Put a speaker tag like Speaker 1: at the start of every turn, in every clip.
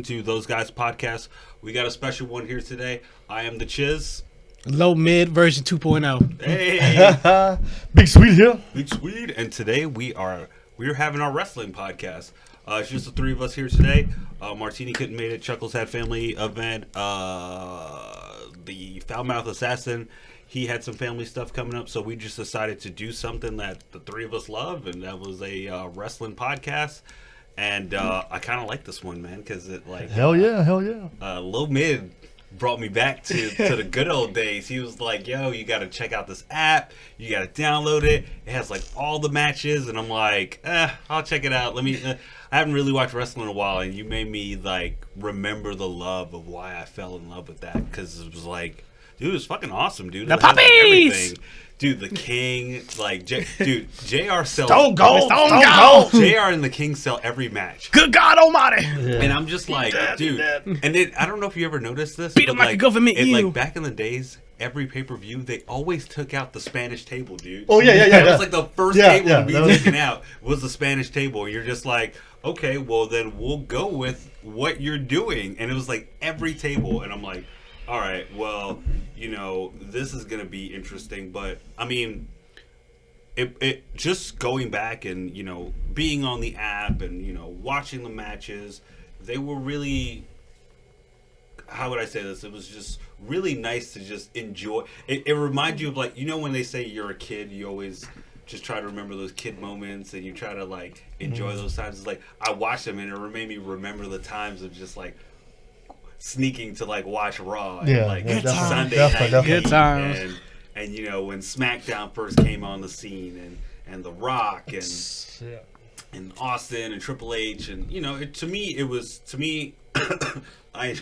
Speaker 1: welcome to Those Guys Podcast. We got a special one here today. I am the Chiz.
Speaker 2: Low mid version 2.0.
Speaker 1: Hey,
Speaker 3: Big Swed here.
Speaker 1: Big Swed, and today we're having our wrestling podcast. It's just the three of us here today. Martini couldn't make it. Chuckles had family event. The Foulmouth Assassin, he had some family stuff coming up, so we just decided to do something that the three of us love, and that was a wrestling podcast. And I kind of like this one, man, because it
Speaker 3: hell yeah.
Speaker 1: Low Mid brought me back to the good old days. He was like, yo, you got to check out this app. You got to download it. It has like all the matches. And I'm like, I'll check it out. I haven't really watched wrestling in a while. And you made me like remember the love of why I fell in love with that. Because it was like, dude, it was fucking awesome, dude.
Speaker 2: The puppies!
Speaker 1: Everything. Dude, the King, like, JR sells.
Speaker 3: Stone Cold.
Speaker 1: JR and the King sell every match.
Speaker 2: Good God Almighty!
Speaker 3: Yeah.
Speaker 1: And I'm just like, dude. And I don't know if you ever noticed this.
Speaker 2: Beat up like a government you.
Speaker 1: Like back in the days, every pay-per-view, they always took out the Spanish table, dude.
Speaker 3: Oh, yeah.
Speaker 1: That was like the first table to be
Speaker 3: that
Speaker 1: taken out was the Spanish table. And you're just like, okay, well, then we'll go with what you're doing. And it was like every table. And I'm like, all right, well, this is going to be interesting. But, I mean, it just going back and, being on the app and, watching the matches, they were really, how would I say this? It was just really nice to just enjoy. It reminds you of, like, when they say you're a kid, you always just try to remember those kid moments and you try to, like, enjoy those times. It's like, I watched them and it made me remember the times of just, like, sneaking to like watch Raw and like Sunday night,
Speaker 2: good times,
Speaker 1: and when SmackDown first came on the scene, and The Rock and Austin and Triple H, and I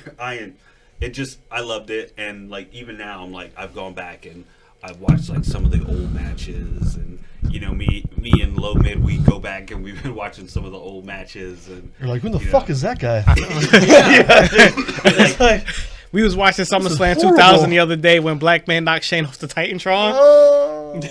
Speaker 1: loved it, and like even now I'm like I've gone back and I've watched like some of the old matches, and me and Low Mid, we go back and we've been watching some of the old matches, and
Speaker 3: you're like, who the fuck is that guy?
Speaker 2: We was watching SummerSlam 2000 the other day when Black Man knocked Shane off the Titantron.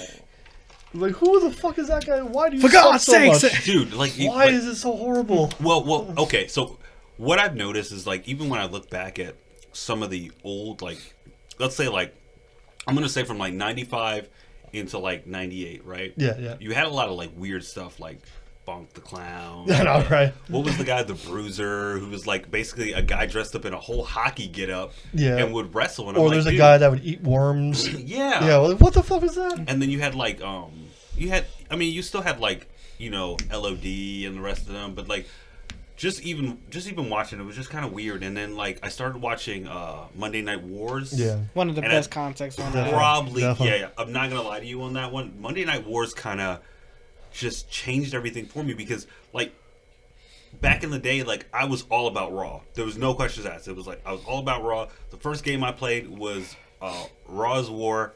Speaker 3: Like, who the fuck is that guy? Why do you
Speaker 2: for God's
Speaker 3: so
Speaker 2: sakes,
Speaker 3: much?
Speaker 1: Dude? Like,
Speaker 3: why is it so horrible?
Speaker 1: Well, okay. So what I've noticed is like even when I look back at some of the old, like, let's say like I'm gonna say from like 95 into like 98, right?
Speaker 3: Yeah.
Speaker 1: You had a lot of like weird stuff like Bonk the Clown.
Speaker 3: Yeah, no, right.
Speaker 1: What was the guy, the Bruiser, who was like basically a guy dressed up in a whole hockey getup and would wrestle? And
Speaker 3: or there's a guy that would eat worms.
Speaker 1: Yeah.
Speaker 3: Yeah. Well, what the fuck is that?
Speaker 1: And then you had like you still had like LOD and the rest of them, but like just even watching it was just kind of weird. And then like I started watching Monday Night Wars.
Speaker 3: Yeah.
Speaker 2: One of the best contexts on that.
Speaker 1: Probably. Yeah. I'm not gonna lie to you on that one. Monday Night Wars kind of just changed everything for me because like back in the day, like I was all about Raw. There was no questions asked. It was like I was all about Raw. The first game I played was Raw's War.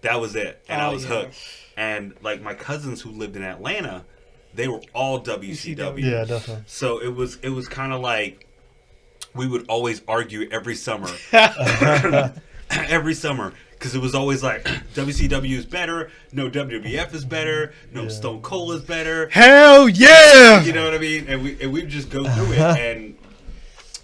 Speaker 1: That was it, and I was hooked. And like my cousins who lived in Atlanta, they were all WCW.
Speaker 3: Yeah, definitely.
Speaker 1: So it was kind of like we would always argue every summer, every summer. Because it was always like, WCW is better, no WWF is better, no Stone Cold is better.
Speaker 2: Hell yeah!
Speaker 1: You know what I mean? And we would just go through it, and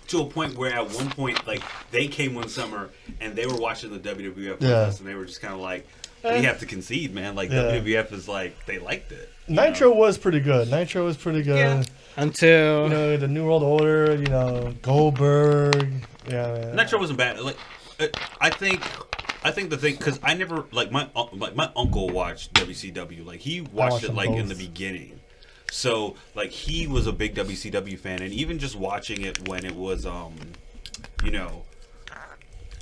Speaker 1: to a point where at one point, like, they came one summer, and they were watching the WWF with us, and they were just kind of like, we have to concede, man. Like, WWF is like, they liked it.
Speaker 3: Nitro was pretty good. Yeah.
Speaker 2: Until...
Speaker 3: the New World Order, Goldberg. Yeah, man.
Speaker 1: Nitro wasn't bad. Like, I think the thing, because I never, like my uncle watched WCW. Like, he watched it, like, in the beginning. So, like, he was a big WCW fan. And even just watching it when it was,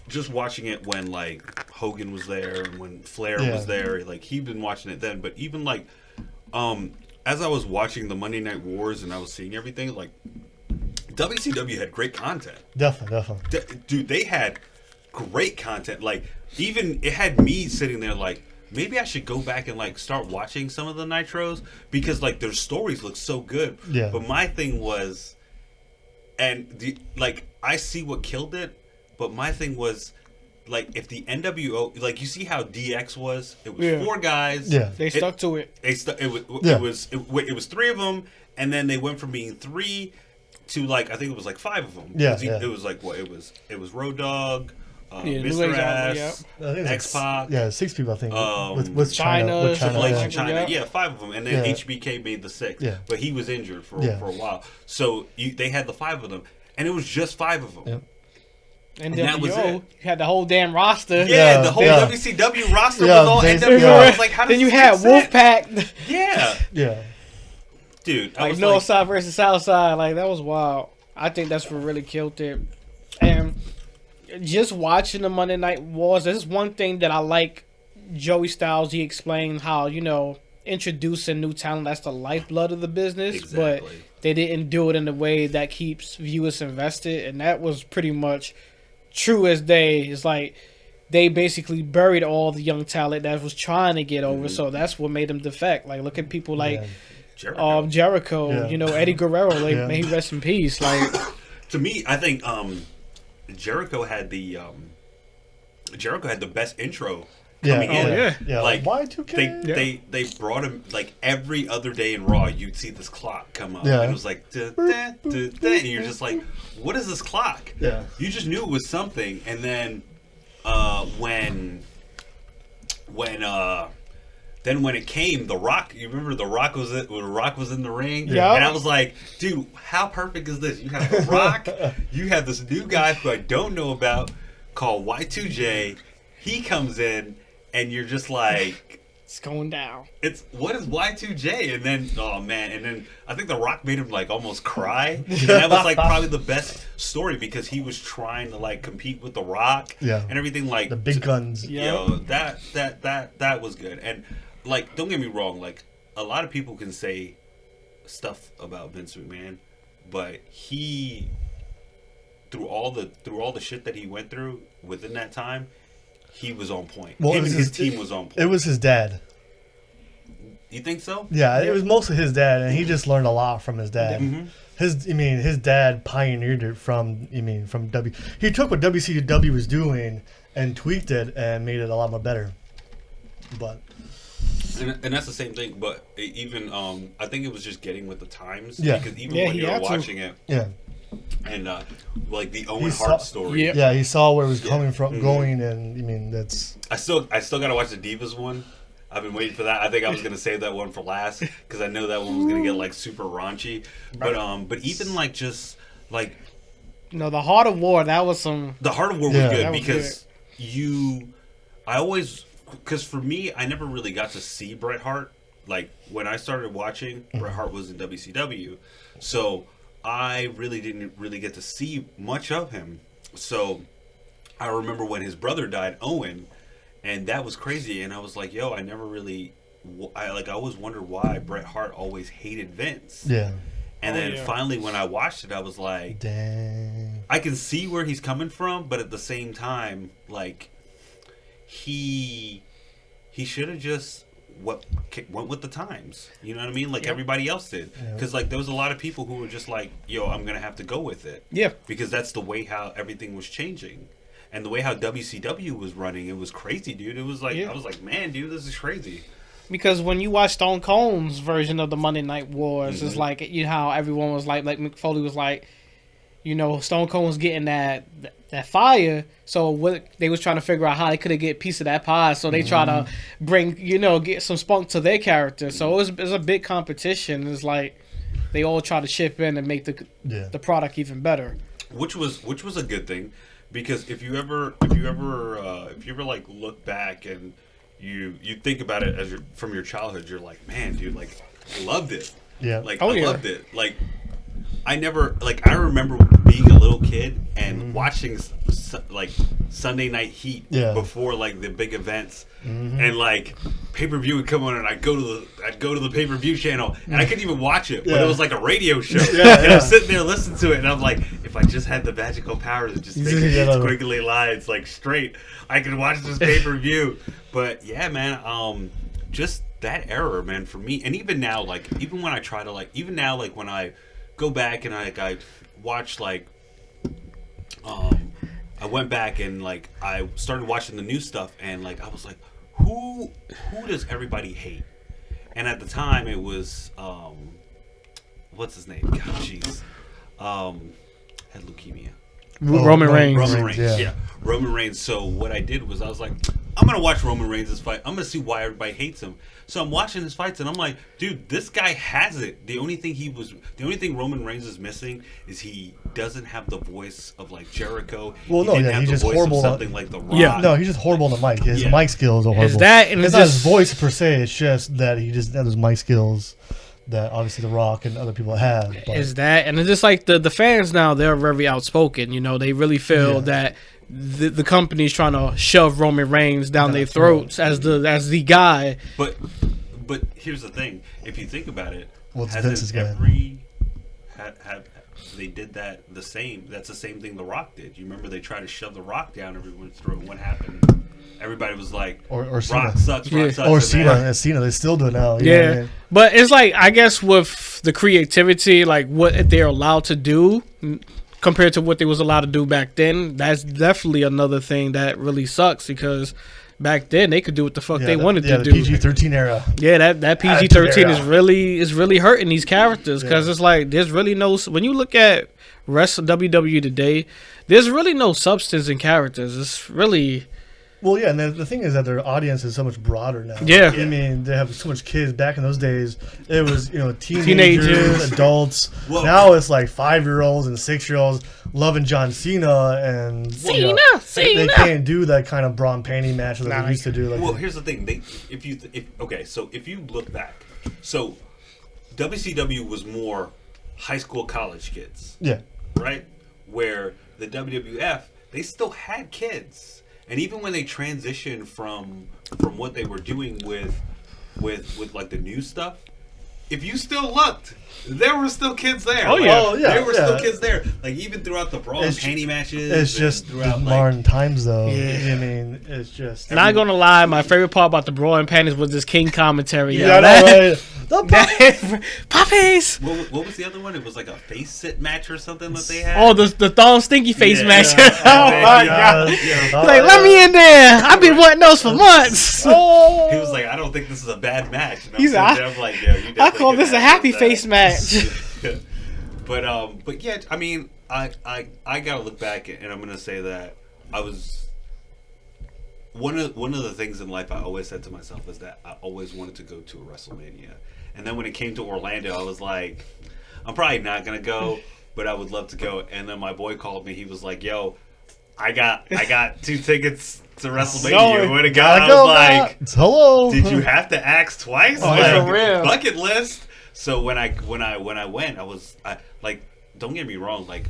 Speaker 1: just watching it when, like, Hogan was there and when Flair was there. Like, he'd been watching it then. But even, like, as I was watching the Monday Night Wars and I was seeing everything, like, WCW had great content.
Speaker 3: Definitely.
Speaker 1: Dude, they had great content. Like, even it had me sitting there like, maybe I should go back and like start watching some of the Nitros because like their stories look so good.
Speaker 3: Yeah.
Speaker 1: But my thing was, I see what killed it, but my thing was, like, if the NWO, like, you see how DX was? It was 4 guys.
Speaker 3: Yeah.
Speaker 2: They stuck to it.
Speaker 1: It was 3 of them, and then they went from being 3 to like I think it was like 5 of them.
Speaker 3: Yeah,
Speaker 1: It was like what it was Road Dog,
Speaker 2: New
Speaker 1: Mr.
Speaker 2: Age
Speaker 1: Ass,
Speaker 2: Outlaw,
Speaker 3: I think it's
Speaker 1: X Pac.
Speaker 3: Yeah, 6 people I think. With
Speaker 2: China,
Speaker 3: with
Speaker 1: Triple
Speaker 3: China.
Speaker 1: H
Speaker 3: Yeah.
Speaker 1: and China,
Speaker 2: Yeah.
Speaker 1: 5 of them, and then
Speaker 3: Yeah.
Speaker 1: HBK made the 6th.
Speaker 3: Yeah.
Speaker 1: But he was injured for
Speaker 3: Yeah.
Speaker 1: a while, so they had the 5 of them, and it was just 5 of them.
Speaker 3: Yeah.
Speaker 2: And
Speaker 1: that was
Speaker 2: NWO,
Speaker 1: it.
Speaker 2: you had the whole damn roster.
Speaker 1: Yeah, the whole
Speaker 3: Yeah.
Speaker 1: WCW roster
Speaker 3: Yeah,
Speaker 1: was all
Speaker 3: they-
Speaker 1: NWO.
Speaker 3: yeah.
Speaker 1: I was like, how does
Speaker 2: Then you
Speaker 1: this
Speaker 2: had
Speaker 1: make sense?
Speaker 2: Wolfpack,
Speaker 1: Yeah,
Speaker 3: Yeah.
Speaker 1: dude. I
Speaker 2: like
Speaker 1: was
Speaker 2: North
Speaker 1: like,
Speaker 2: Side versus South Side. Like that was wild. I think that's what really killed it. And just watching the Monday Night Wars, this is one thing that I like. Joey Styles, he explained how introducing new talent, that's the lifeblood of the business, but
Speaker 1: Exactly.
Speaker 2: they didn't do it in a way that keeps viewers invested, and that was pretty much true as day. It's like they basically buried all the young talent that was trying to get over, so that's what made them defect. Like look at people like
Speaker 3: Yeah.
Speaker 2: Jericho,
Speaker 3: Yeah.
Speaker 2: Eddie Guerrero, like
Speaker 3: Yeah.
Speaker 2: may he rest in peace. Like
Speaker 1: To me, I think Jericho had the best intro
Speaker 3: Yeah.
Speaker 1: coming in.
Speaker 2: yeah.
Speaker 3: Yeah.
Speaker 1: Like
Speaker 3: Y2K.
Speaker 1: they brought him like every other day in Raw. You'd see this clock come up,
Speaker 3: Yeah.
Speaker 1: and it was like, duh, duh, duh, duh, and you're just like, what is this clock?
Speaker 3: Yeah.
Speaker 1: You just knew it was something, and then when it came, The Rock. You remember The Rock was when The Rock was in the ring,
Speaker 2: Yeah.
Speaker 1: and I was like, dude, how perfect is this? You have The Rock, you have this new guy who I don't know about called Y2J. He comes in, and you're just like,
Speaker 2: it's going down.
Speaker 1: what is Y2J? And then, oh man, and then I think The Rock made him like almost cry. And that was like probably the best story because he was trying to like compete with The Rock,
Speaker 3: Yeah.
Speaker 1: and everything like
Speaker 3: The big guns.
Speaker 1: Yo, that was good. And like, don't get me wrong, like a lot of people can say stuff about Vince McMahon, but he through all the shit that he went through within that time, he was on point.
Speaker 3: Well,
Speaker 1: Him and his team was on point.
Speaker 3: It was his dad.
Speaker 1: You think so?
Speaker 3: Yeah, it was mostly his dad, and he just learned a lot from his dad.
Speaker 1: Mm-hmm.
Speaker 3: His dad pioneered it from W. He took what WCW was doing and tweaked it and made it a lot more better. But
Speaker 1: And that's the same thing, but even I think it was just getting with the times.
Speaker 3: Yeah.
Speaker 1: Because even
Speaker 2: Yeah,
Speaker 1: when
Speaker 2: he
Speaker 1: you were
Speaker 2: had to.
Speaker 1: watching it,
Speaker 3: yeah,
Speaker 1: and like the Owen
Speaker 3: saw-
Speaker 1: Hart story,
Speaker 2: Yeah.
Speaker 3: he saw where it was coming from,
Speaker 1: Mhm.
Speaker 3: going, and that's
Speaker 1: I still gotta watch the Divas one. I've been waiting for that. I think I was gonna save that one for last because I know that one was gonna get like super raunchy. But even like just like
Speaker 2: The Heart of War, that was some.
Speaker 1: the Heart of War
Speaker 3: Yeah.
Speaker 1: was good
Speaker 2: That was
Speaker 1: because because for me I never really got to see Bret Hart. Like when I started watching, Bret Hart was in WCW, so I really didn't really get to see much of him. So I remember when his brother died, Owen, and that was crazy. And I was like, yo, I never really, I always wondered why Bret Hart always hated Vince.
Speaker 3: yeah.
Speaker 1: And
Speaker 2: Oh,
Speaker 1: then
Speaker 2: yeah.
Speaker 1: finally, when I watched it, I was like,
Speaker 3: Dang.
Speaker 1: I can see where he's coming from, but at the same time, like he should have just went with the times. You know what I mean? Like
Speaker 2: Yep.
Speaker 1: everybody else did.
Speaker 3: Yeah.
Speaker 1: Because like there was a lot of people who were just like, yo, I'm gonna have to go with it.
Speaker 2: Yeah.
Speaker 1: Because that's the way how everything was changing. And the way how WCW was running, it was crazy, dude. It was like
Speaker 2: Yeah.
Speaker 1: I was like, man, dude, this is crazy.
Speaker 2: Because when you watch Stone Cold's version of the Monday Night Wars,
Speaker 1: Mm-hmm.
Speaker 2: it's like how everyone was like Mick Foley was like, Stone Cold was getting that fire. So what they was trying to figure out how they could get a piece of that pie. So they try to bring get some spunk to their character. So it was a big competition. It's like they all try to chip in and make the product even better.
Speaker 1: Which was a good thing, because if you ever like look back and you think about it as from your childhood, you're like, man, dude, like loved it.
Speaker 3: Yeah.
Speaker 1: Like
Speaker 2: Oh,
Speaker 1: I
Speaker 2: yeah.
Speaker 1: loved it. Like I remember being a little kid and watching like Sunday Night Heat
Speaker 3: Yeah.
Speaker 1: before like the big events, and like pay-per-view would come on, and I'd go to the pay-per-view channel, and I couldn't even watch it, but
Speaker 3: Yeah.
Speaker 1: it was like a radio show,
Speaker 3: Yeah,
Speaker 1: and
Speaker 3: yeah.
Speaker 1: I'm sitting there listening to it, and I'm like, if I just had the magical powers of just making
Speaker 3: Yeah.
Speaker 1: squiggly lines like straight, I could watch this pay-per-view. But yeah, man, just that era, man, for me, and even now, like even when I try to even now, like when I go back and I watch like I went back and like I started watching the new stuff, and like I was like, who does everybody hate? And at the time it was what's his name? God, jeez. had leukemia.
Speaker 2: Roman Reigns.
Speaker 1: Roman Reigns,
Speaker 3: yeah.
Speaker 1: yeah. Roman Reigns. So what I did was I was like, I'm gonna watch Roman Reigns' fight. I'm gonna see why everybody hates him. So I'm watching his fights and I'm like, dude, this guy has it. The only thing Roman Reigns is missing is he doesn't have the voice of like Jericho.
Speaker 3: Well, no,
Speaker 1: didn't
Speaker 3: yeah,
Speaker 1: have
Speaker 3: he's
Speaker 1: the
Speaker 3: just
Speaker 1: voice
Speaker 3: horrible.
Speaker 1: of something like The Rock.
Speaker 2: Yeah.
Speaker 3: No, he's just horrible on the mic. His
Speaker 1: Yeah.
Speaker 3: mic skills are horrible.
Speaker 2: Is that and
Speaker 3: it's
Speaker 2: it's
Speaker 3: not his
Speaker 2: just
Speaker 3: voice per se. It's just that he just has those mic skills that obviously The Rock and other people have. But
Speaker 2: is that and it's just like the fans now, they're very outspoken. You know, they really feel that the company's trying to shove Roman Reigns down their throats as the guy.
Speaker 1: But here's the thing: if you think about it,
Speaker 3: Well, it's Vince's
Speaker 1: hasn't
Speaker 3: guy.
Speaker 1: they did that the same? That's the same thing The Rock did. You remember they tried to shove The Rock down everyone's throat. What happened? Everybody was like,
Speaker 3: Or
Speaker 1: Rock
Speaker 3: Cena.
Speaker 1: sucks, Rock sucks.
Speaker 3: Or
Speaker 1: and
Speaker 3: Cena.
Speaker 1: then-
Speaker 3: And Cena, they still do it now.
Speaker 2: Yeah. But it's like, I guess with the creativity, like what they're allowed to do compared to what they was allowed to do back then, that's definitely another thing that really sucks because back then they could do what the fuck they wanted to
Speaker 3: the
Speaker 2: do.
Speaker 3: PG-13 era.
Speaker 2: Yeah, that PG-13
Speaker 3: era.
Speaker 2: is really hurting these characters because it's like there's really no, when you look at WWE today, there's really no substance in characters. It's really
Speaker 3: Well, yeah, and the thing is that their audience is so much broader now.
Speaker 2: Yeah.
Speaker 3: I mean, they have so much kids. Back in those days, it was, teenagers,
Speaker 2: Teenagers.
Speaker 3: adults.
Speaker 1: Whoa.
Speaker 3: Now it's like 5-year-olds and 6-year-olds loving John Cena, and they can't do that kind of bra and panty match that they used to do. Like,
Speaker 1: Well, here's the thing: if you look back, so WCW was more high school, college kids,
Speaker 3: yeah,
Speaker 1: right? Where the WWF, they still had kids. And even when they transitioned from what they were doing with like the new stuff, if you still looked, there were still kids there.
Speaker 2: Oh,
Speaker 1: Like,
Speaker 2: yeah.
Speaker 3: Oh, yeah,
Speaker 1: there were
Speaker 3: yeah.
Speaker 1: still kids there. Like even throughout the brawl and
Speaker 3: It's-
Speaker 1: panty matches.
Speaker 3: it's
Speaker 1: and
Speaker 3: just
Speaker 1: throughout
Speaker 3: modern times, though.
Speaker 2: Yeah.
Speaker 3: I mean, it's just.
Speaker 2: Not gonna lie, my favorite part about the Brawl and Panties was this King commentary.
Speaker 3: Yeah, I know, right? The
Speaker 2: Puppies.
Speaker 1: What was the other one? It was like a face sit match or something that they had.
Speaker 2: Oh, the thong stinky face
Speaker 1: Yeah.
Speaker 2: match.
Speaker 1: Yeah.
Speaker 2: Oh my
Speaker 1: Yeah.
Speaker 2: god!
Speaker 1: Yeah.
Speaker 2: Like, let me in there. I've been wanting those for months.
Speaker 1: He was like, I don't think this is a bad match. And I'm
Speaker 2: He's
Speaker 1: sitting
Speaker 2: like,
Speaker 1: there, I'm like, yeah, you
Speaker 2: I
Speaker 1: definitely
Speaker 2: call
Speaker 1: could
Speaker 2: this a
Speaker 1: have
Speaker 2: happy
Speaker 1: that.
Speaker 2: face match.
Speaker 1: But yeah, I mean, I gotta look back and I'm gonna say that I was one of the things in life I always said to myself is that I always wanted to go to a WrestleMania, and then when it came to Orlando, I was like, I'm probably not gonna go, but I would love to go. And then my boy called me. He was like, "Yo, I got 2 tickets to WrestleMania." When it got, I was like,
Speaker 3: hello.
Speaker 1: did you have to ask twice?
Speaker 2: Oh,
Speaker 1: like,
Speaker 2: for real.
Speaker 1: bucket list. So when I went, I like, don't get me wrong, like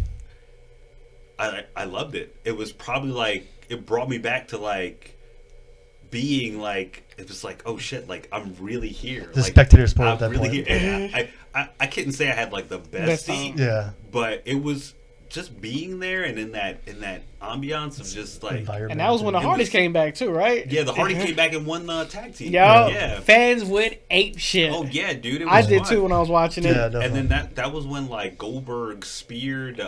Speaker 1: I loved it. It was probably like, it brought me back to like being like, it was like, oh shit, like I'm really here.
Speaker 3: The
Speaker 1: like,
Speaker 3: spectator sport
Speaker 1: I'm
Speaker 3: at that
Speaker 1: really
Speaker 3: point.
Speaker 1: here. And I couldn't say I had like the best seat,
Speaker 3: Yeah.
Speaker 1: but it was just being there and in that ambiance of just like,
Speaker 3: Environment.
Speaker 2: And that was when the
Speaker 1: It
Speaker 2: Hardys
Speaker 1: was-
Speaker 2: came back too, right?
Speaker 1: yeah, the Hardy came back and won the tag team.
Speaker 2: Yo,
Speaker 1: Yeah.
Speaker 2: fans went ape shit.
Speaker 1: Oh yeah, dude. It was
Speaker 2: I did
Speaker 1: fun.
Speaker 2: too when I was watching it.
Speaker 3: Yeah, definitely.
Speaker 1: And then that was when like Goldberg speared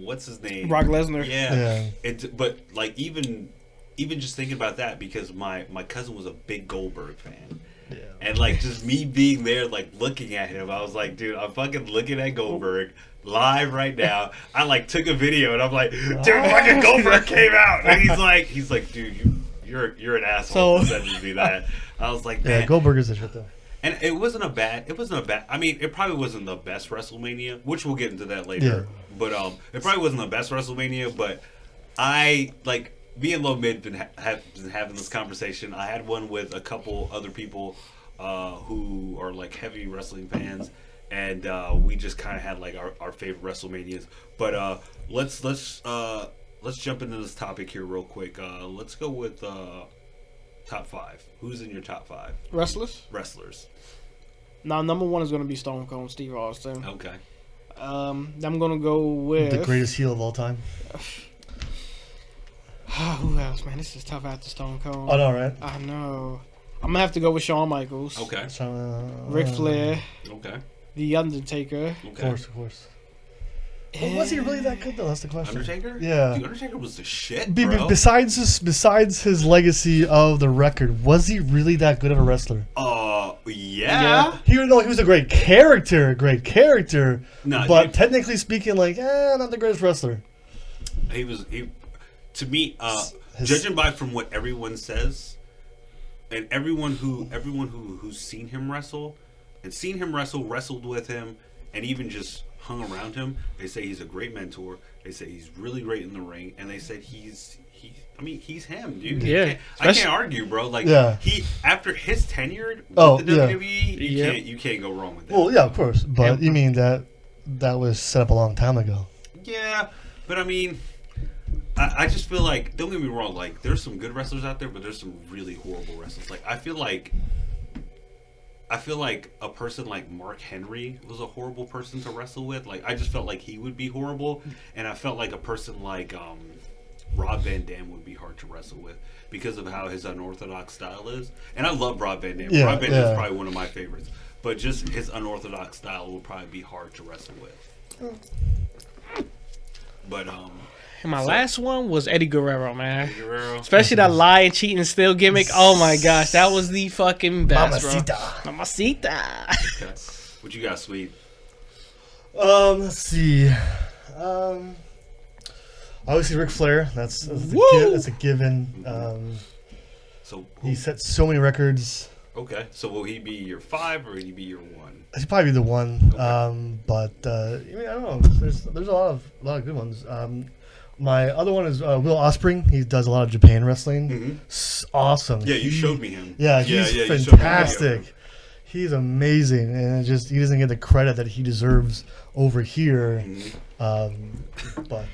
Speaker 1: what's his name?
Speaker 2: Brock Lesnar.
Speaker 1: Yeah. But like even just thinking about that, because my cousin was a big Goldberg fan.
Speaker 3: Yeah.
Speaker 1: And like just me being there, like looking at him, I was like, dude, I'm fucking looking at Goldberg live right now. I like took a video and I'm like, dude, fucking Goldberg came out, and he's like, dude, you're an asshole for sending me that. I was like, man.
Speaker 3: Yeah, Goldberg is the shit though.
Speaker 1: And it wasn't a bad. I mean, it probably wasn't the best WrestleMania, which we'll get into that later.
Speaker 3: Yeah.
Speaker 1: But it probably wasn't the best WrestleMania. But I like, me and Low Mid have been having this conversation. I had one with a couple other people who are like heavy wrestling fans, and we just kind of had like our favorite WrestleManias. But let's jump into this topic here real quick. Let's go with top 5. Who's in your top 5 wrestlers?
Speaker 2: Now, number 1 is going to be Stone Cold Steve Austin.
Speaker 1: Okay.
Speaker 2: I'm going to go with...
Speaker 3: The greatest heel of all time.
Speaker 2: Who else, man? This is tough after Stone Cold.
Speaker 3: I know, right?
Speaker 2: I know. I'm going to have to go with Shawn Michaels.
Speaker 1: Okay.
Speaker 2: Ric Flair.
Speaker 1: Okay.
Speaker 2: The Undertaker.
Speaker 3: Of course. Well, was he really that good though? That's the question.
Speaker 1: Undertaker?
Speaker 3: Yeah.
Speaker 1: Dude, Undertaker was the shit, bro.
Speaker 3: Besides his legacy of the record, was he really that good of a wrestler?
Speaker 1: Yeah.
Speaker 3: He was a great character,
Speaker 1: No,
Speaker 3: but technically speaking, like, not the greatest wrestler.
Speaker 1: He to me,
Speaker 3: His-
Speaker 1: judging by from what everyone says, and everyone who's seen him wrestle, wrestled with him, and even just hung around him, they say he's a great mentor. They say he's really great in the ring, and they said he's him, dude.
Speaker 2: Yeah.
Speaker 1: I can't argue, bro. Like he after his tenure with the WWE, you can't go wrong with that.
Speaker 3: Well, yeah, of course, but you mean that was set up a long time ago.
Speaker 1: Yeah, but I mean, I just feel like, don't get me wrong, like there's some good wrestlers out there, but there's some really horrible wrestlers. Like I feel like a person like Mark Henry was a horrible person to wrestle with. Like I just felt like he would be horrible, and I felt like a person like Rob Van Dam would be hard to wrestle with because of how his unorthodox style is. And I love Rob Van Dam. Rob Van Dam is probably one of my favorites, but just his unorthodox style would probably be hard to wrestle with. But
Speaker 2: And my last one was Eddie Guerrero, man.
Speaker 1: Guerrero.
Speaker 2: Especially that lie and cheat and steal gimmick. Oh my gosh, that was the fucking best, bro. Mamacita.
Speaker 1: Okay. What you got, Sweet?
Speaker 3: Let's see. Obviously Ric Flair. That's a given.
Speaker 1: So
Speaker 3: He set so many records.
Speaker 1: okay. So will he be your 5 or will he be your 1?
Speaker 3: He'd probably be the one.
Speaker 1: Okay.
Speaker 3: But I mean, I don't know. There's a lot of good ones. My other one is Will Ospreay. He does a lot of Japan wrestling.
Speaker 1: Mm-hmm.
Speaker 3: Awesome.
Speaker 1: Yeah, you showed me him.
Speaker 3: Yeah, he's fantastic. He's amazing, and he doesn't get the credit that he deserves over here.
Speaker 1: Mm-hmm.
Speaker 3: But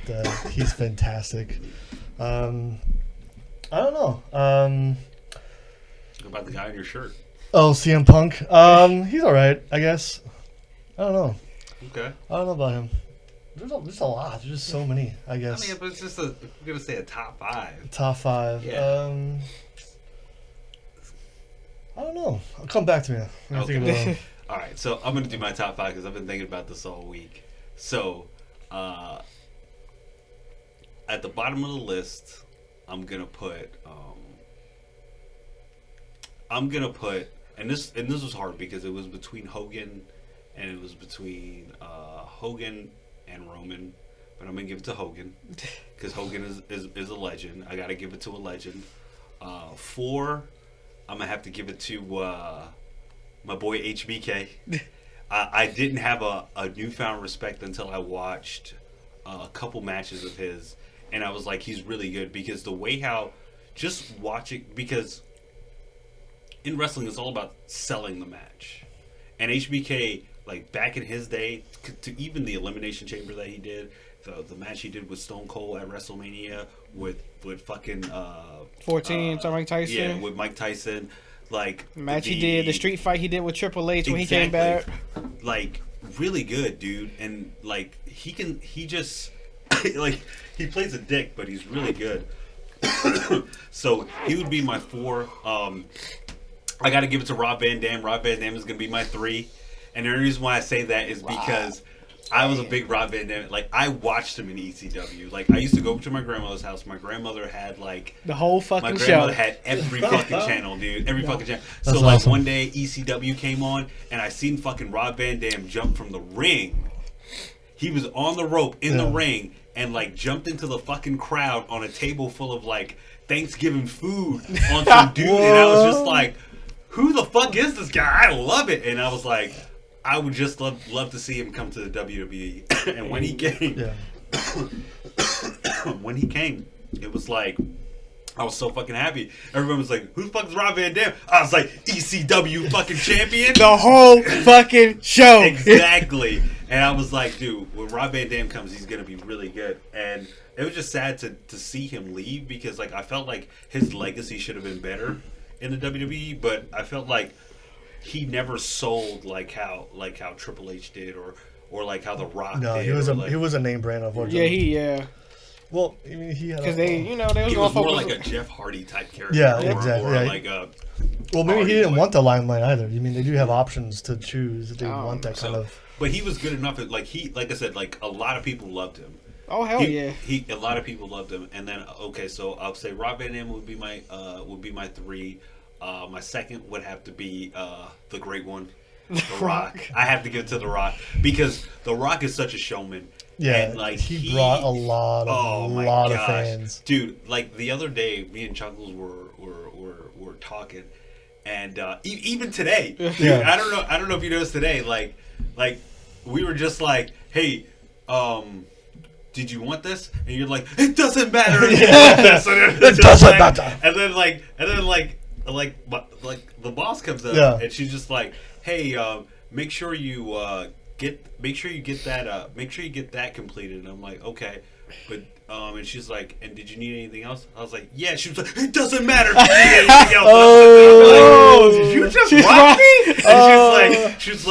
Speaker 3: he's fantastic. I don't know.
Speaker 1: What about the guy in your shirt?
Speaker 3: Oh, CM Punk. He's all right, I guess. I don't know.
Speaker 1: Okay.
Speaker 3: I don't know about him. There's a lot. There's just so many, I guess.
Speaker 1: I mean, but it's just we're gonna say a top 5.
Speaker 3: Top 5.
Speaker 1: Yeah.
Speaker 3: I don't know. I'll come back to me. I'm
Speaker 1: Okay.
Speaker 3: thinking about
Speaker 1: All right, so I'm gonna do my top 5 because I've been thinking about this all week. So, at the bottom of the list, I'm gonna put, and this was hard because it was between Hogan, and it was between Hogan and Roman, but I'm gonna give it to Hogan because Hogan is a legend. I gotta give it to a legend. 4, I'm gonna have to give it to my boy HBK. I didn't have a newfound respect until I watched a couple matches of his, and I was like, he's really good because the way how just watching, because in wrestling it's all about selling the match, and HBK, like back in his day, to even the Elimination Chamber that he did, the match he did with Stone Cold at WrestleMania with fucking
Speaker 2: 14, Mike Tyson.
Speaker 1: yeah, with Mike Tyson, like
Speaker 2: Match he did, the street fight he did with Triple H when he came back.
Speaker 1: Like really good, dude, and like he just like he plays a dick, but he's really good. So he would be my 4. I got to give it to Rob Van Dam. Rob Van Dam is gonna be my 3, and the only reason why I say that is because I was a big Rob Van Dam. Like I watched him in ECW. Like I used to go to my grandmother's house. My grandmother had like
Speaker 2: The whole fucking
Speaker 1: my
Speaker 2: show.
Speaker 1: grandmother had every fucking channel, dude. Every fucking channel. So
Speaker 3: That's
Speaker 1: like
Speaker 3: awesome.
Speaker 1: one day ECW came on, and I seen fucking Rob Van Dam jump from the ring. He was on the rope in the ring and like jumped into the fucking crowd on a table full of like Thanksgiving food on some dude, and I was just like, who the fuck is this guy? I love it. And I was like, I would just love to see him come to the WWE. And when he came, when he came, it was like, I was so fucking happy. Everyone was like, who the fuck is Rob Van Dam? I was like, ECW fucking champion.
Speaker 2: The whole fucking show.
Speaker 1: Exactly. And I was like, dude, when Rob Van Dam comes, he's going to be really good. And it was just sad to see him leave because like I felt like his legacy should have been better in the WWE, but I felt like he never sold like how Triple H did or like how The Rock did.
Speaker 3: No, he was a name brand, unfortunately. Well, I mean, he had
Speaker 2: because they was
Speaker 1: he
Speaker 2: going
Speaker 1: was more
Speaker 2: focus.
Speaker 1: like a Jeff Hardy type character.
Speaker 3: Yeah,
Speaker 1: or,
Speaker 3: exactly.
Speaker 1: Or
Speaker 3: Yeah.
Speaker 1: like a,
Speaker 3: well, maybe he
Speaker 1: Hardy
Speaker 3: didn't
Speaker 1: boy.
Speaker 3: want the limelight either. I mean, they do have options to choose if they want that kind of.
Speaker 1: But he was good enough. Like I said, like a lot of people loved him.
Speaker 2: Oh hell yeah!
Speaker 1: A lot of people loved him. And then so I'll say Rob Van Dam would be my 3. My second would have to be the Great One, The Rock. I have to give it to The Rock because The Rock is such a showman.
Speaker 3: Yeah,
Speaker 1: and like
Speaker 3: he brought a lot of fans.
Speaker 1: Dude, like the other day, me and Chuckles were talking, and even today, dude,
Speaker 3: Yeah.
Speaker 1: I don't know if you noticed today, like we were just like, hey, did you want this? And you're like, it doesn't matter. It
Speaker 3: doesn't matter.
Speaker 1: And then like the boss comes up,
Speaker 3: Yeah.
Speaker 1: and she's just like, hey, make sure you get that completed. And I'm like, okay, but and she's like, and did you need anything else? I was like, yeah. She was like, it doesn't matter if you need anything else.
Speaker 3: Oh,
Speaker 1: like, did you just rock me? And she was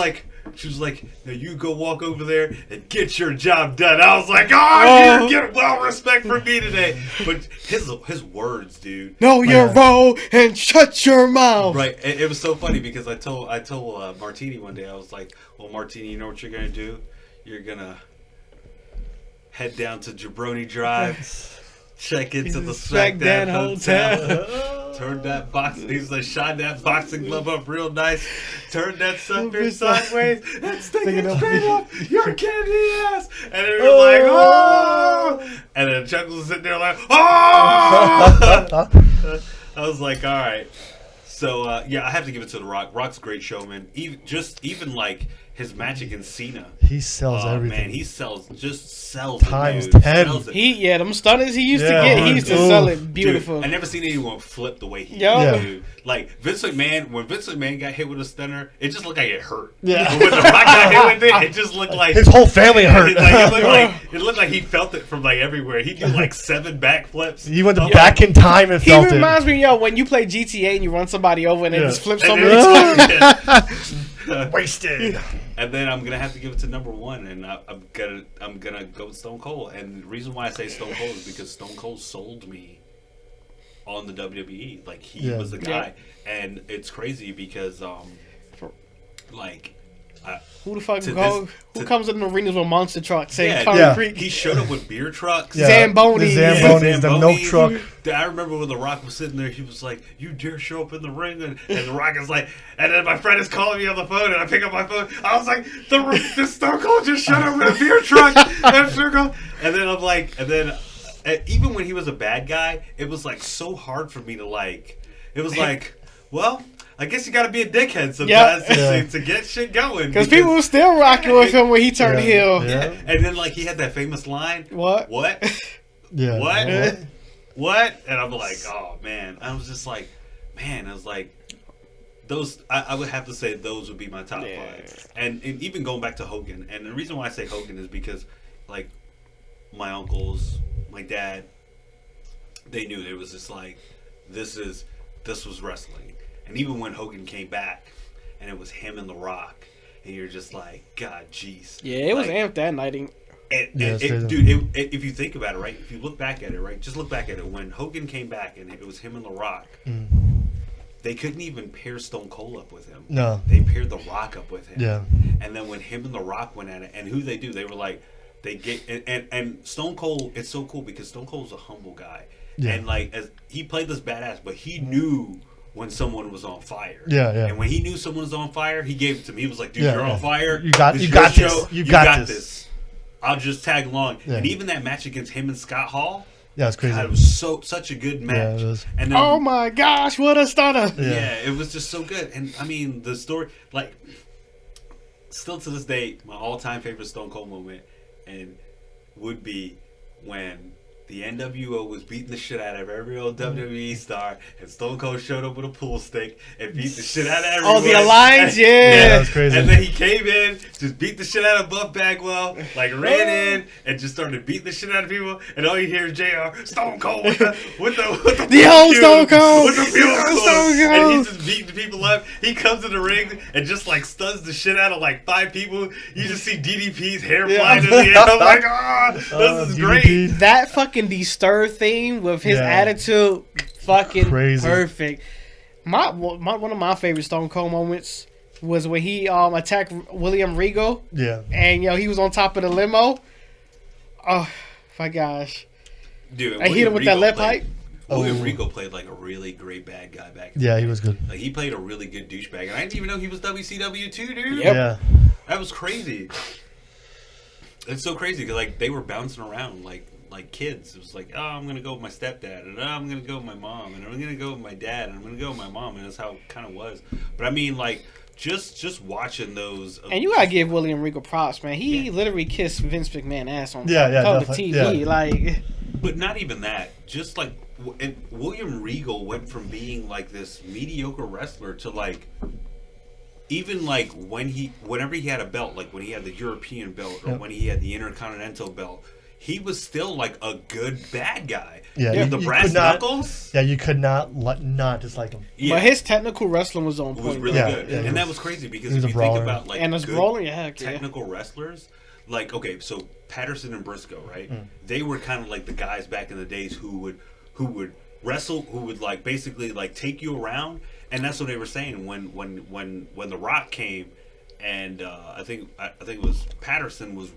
Speaker 1: like, now you go walk over there and get your job done. I was like, you get well respect from me today. But his words, dude.
Speaker 2: Know your role and shut your mouth.
Speaker 1: Right. It was so funny because I told Martini one day, I was like, well, Martini, you know what you're gonna do? You're gonna head down to Jabroni Drive. Check into the SmackDown Hotel. Turn that boxing. He's like, shine that boxing glove up real nice. Turn that sucker sideways and stick it straight up your candy ass. And then we were like, oh! And then Chuckles was sitting there like, oh! I was like, all right. So yeah, I have to give it to The Rock. Rock's a great showman. Even like his match against Cena.
Speaker 3: He sells everything.
Speaker 1: Man, he sells
Speaker 3: times
Speaker 1: it, dude.
Speaker 3: 10.
Speaker 1: Sells it.
Speaker 2: Them stunners he used to get, he used to sell it beautiful.
Speaker 1: Dude, I never seen anyone flip the way he
Speaker 2: Yeah.
Speaker 1: did, dude. Like Vince McMahon, when Vince McMahon got hit with a stunner, it just looked like it hurt.
Speaker 3: Yeah.
Speaker 1: But when The Rock got hit with it, it just looked like
Speaker 3: His whole family hurt.
Speaker 1: it looked like he felt it from like everywhere. He did like 7 backflips.
Speaker 3: He went back in time and
Speaker 2: He
Speaker 3: felt it.
Speaker 2: reminds me, when you play GTA and you run somebody over and they just flip so
Speaker 1: And
Speaker 2: many times.
Speaker 1: then-
Speaker 3: Wasted.
Speaker 1: And then I'm gonna have to give it to number 1, and I'm gonna go with Stone Cold. And the reason why I say Stone Cold is because Stone Cold sold me on the WWE. Like he was the guy, and it's crazy because like.
Speaker 2: Who the fuck who comes in the arenas with monster trucks saying Creek?
Speaker 1: He showed up with beer trucks.
Speaker 2: Zambonis.
Speaker 3: The Zambonis, the milk truck.
Speaker 1: I remember when The Rock was sitting there, he was like, you dare show up in the ring? And The Rock is like, and then my friend is calling me on the phone, and I pick up my phone. I was like, the Stone Cold just showed up with a beer truck. And then I'm like, even when he was a bad guy, it was like so hard for me to like, it was like, well, I guess you got to be a dickhead sometimes to get shit going.
Speaker 2: Because people were still rocking with him when he turned heel.
Speaker 1: Yeah. And then like he had that famous line.
Speaker 2: What?
Speaker 3: Yeah.
Speaker 1: What? And I'm like, oh man. I was just like, man. I was like, those. I would have to say those would be my top 5. And even going back to Hogan. And the reason why I say Hogan is because like my uncles, my dad, they knew it was just like this was wrestling. And even when Hogan came back, and it was him and The Rock, and you're just like, God, jeez.
Speaker 2: Yeah, it was amped that night.
Speaker 1: Dude, if you think about it, right? If you look back at it, right? Just look back at it. When Hogan came back, and it was him and The Rock, they couldn't even pair Stone Cold up with him.
Speaker 3: No.
Speaker 1: They paired The Rock up with him.
Speaker 3: Yeah.
Speaker 1: And then when him and The Rock went at it, and who they do, they were like, they get and Stone Cold. It's so cool because Stone Cold's a humble guy, and like as he played this badass, but he knew when someone was on fire.
Speaker 3: Yeah.
Speaker 1: And when he knew someone was on fire, he gave it to me. He was like, dude, you're on fire.
Speaker 3: You got this. You got this.
Speaker 1: I'll just tag along.
Speaker 3: Yeah.
Speaker 1: And even that match against him and Scott Hall.
Speaker 3: Yeah, it's crazy.
Speaker 1: God, it was such a good match.
Speaker 3: Yeah, it was.
Speaker 1: And then,
Speaker 2: oh my gosh, what a stunner.
Speaker 1: Yeah, it was just so good. And I mean, the story, like, still to this day, my all-time favorite Stone Cold moment and would be when the NWO was beating the shit out of every old WWE star, and Stone Cold showed up with a pool stick and beat the shit out of everyone.
Speaker 2: Oh, the Alliance,
Speaker 3: that was crazy.
Speaker 1: And then he came in, just beat the shit out of Buff Bagwell, like ran in and just started beating the shit out of people, and all you hear is JR, Stone Cold with the
Speaker 2: old Stone Cold,
Speaker 1: with the fuel
Speaker 2: Stone
Speaker 1: Cold,
Speaker 2: Cold.
Speaker 1: and he's just beating people up. He comes in the ring and just like stuns the shit out of like 5 people. You just see DDP's hair flying in the air. I'm like, this is great.
Speaker 2: That fucking Disturbed theme with his attitude, fucking
Speaker 3: crazy.
Speaker 2: Perfect. One of my favorite Stone Cold moments was when he attacked William Regal.
Speaker 3: Yeah.
Speaker 2: And he was on top of the limo. Oh my gosh.
Speaker 1: Dude,
Speaker 2: I hit him with that lip pipe.
Speaker 1: William Regal played like a really great bad guy back.
Speaker 3: Yeah, he was good.
Speaker 1: Like he played a really good douchebag, and I didn't even know he was WCW too, dude.
Speaker 2: Yep.
Speaker 3: Yeah.
Speaker 1: That was crazy. It's so crazy because like they were bouncing around like kids. It was like, oh, I'm gonna go with my stepdad, and oh, I'm gonna go with my mom, and I'm gonna go with my dad, and I'm gonna go with my mom, and that's how it kind of was. But I mean, like just watching those.
Speaker 2: And you gotta give William Regal props, man. He literally kissed Vince McMahon ass on
Speaker 3: Yeah,
Speaker 2: public
Speaker 3: definitely.
Speaker 2: TV.
Speaker 3: Yeah.
Speaker 2: Like,
Speaker 1: But not even that. Just like and William Regal went from being like this mediocre wrestler to like. Even like whenever he had a belt, like when he had the European belt or when he had the Intercontinental belt, he was still like a good bad guy.
Speaker 3: Yeah,
Speaker 1: The
Speaker 3: you
Speaker 1: brass
Speaker 3: could not-
Speaker 1: knuckles.
Speaker 3: Yeah, you could not dislike him.
Speaker 1: Yeah,
Speaker 2: but his technical wrestling was on
Speaker 1: it was
Speaker 2: point.
Speaker 1: really
Speaker 3: Yeah,
Speaker 1: good,
Speaker 3: yeah,
Speaker 1: and that was crazy because
Speaker 3: he
Speaker 1: if
Speaker 3: was
Speaker 1: you
Speaker 3: a
Speaker 1: think
Speaker 3: brawler.
Speaker 1: about like
Speaker 2: And his
Speaker 1: good
Speaker 2: brawling, yeah.
Speaker 1: technical wrestlers, like okay, so Patterson and Briscoe, right?
Speaker 3: Mm.
Speaker 1: They were kind of like the guys back in the days who would wrestle, who would like basically like take you around, and that's what they were saying when The Rock came. And I think it was Patterson was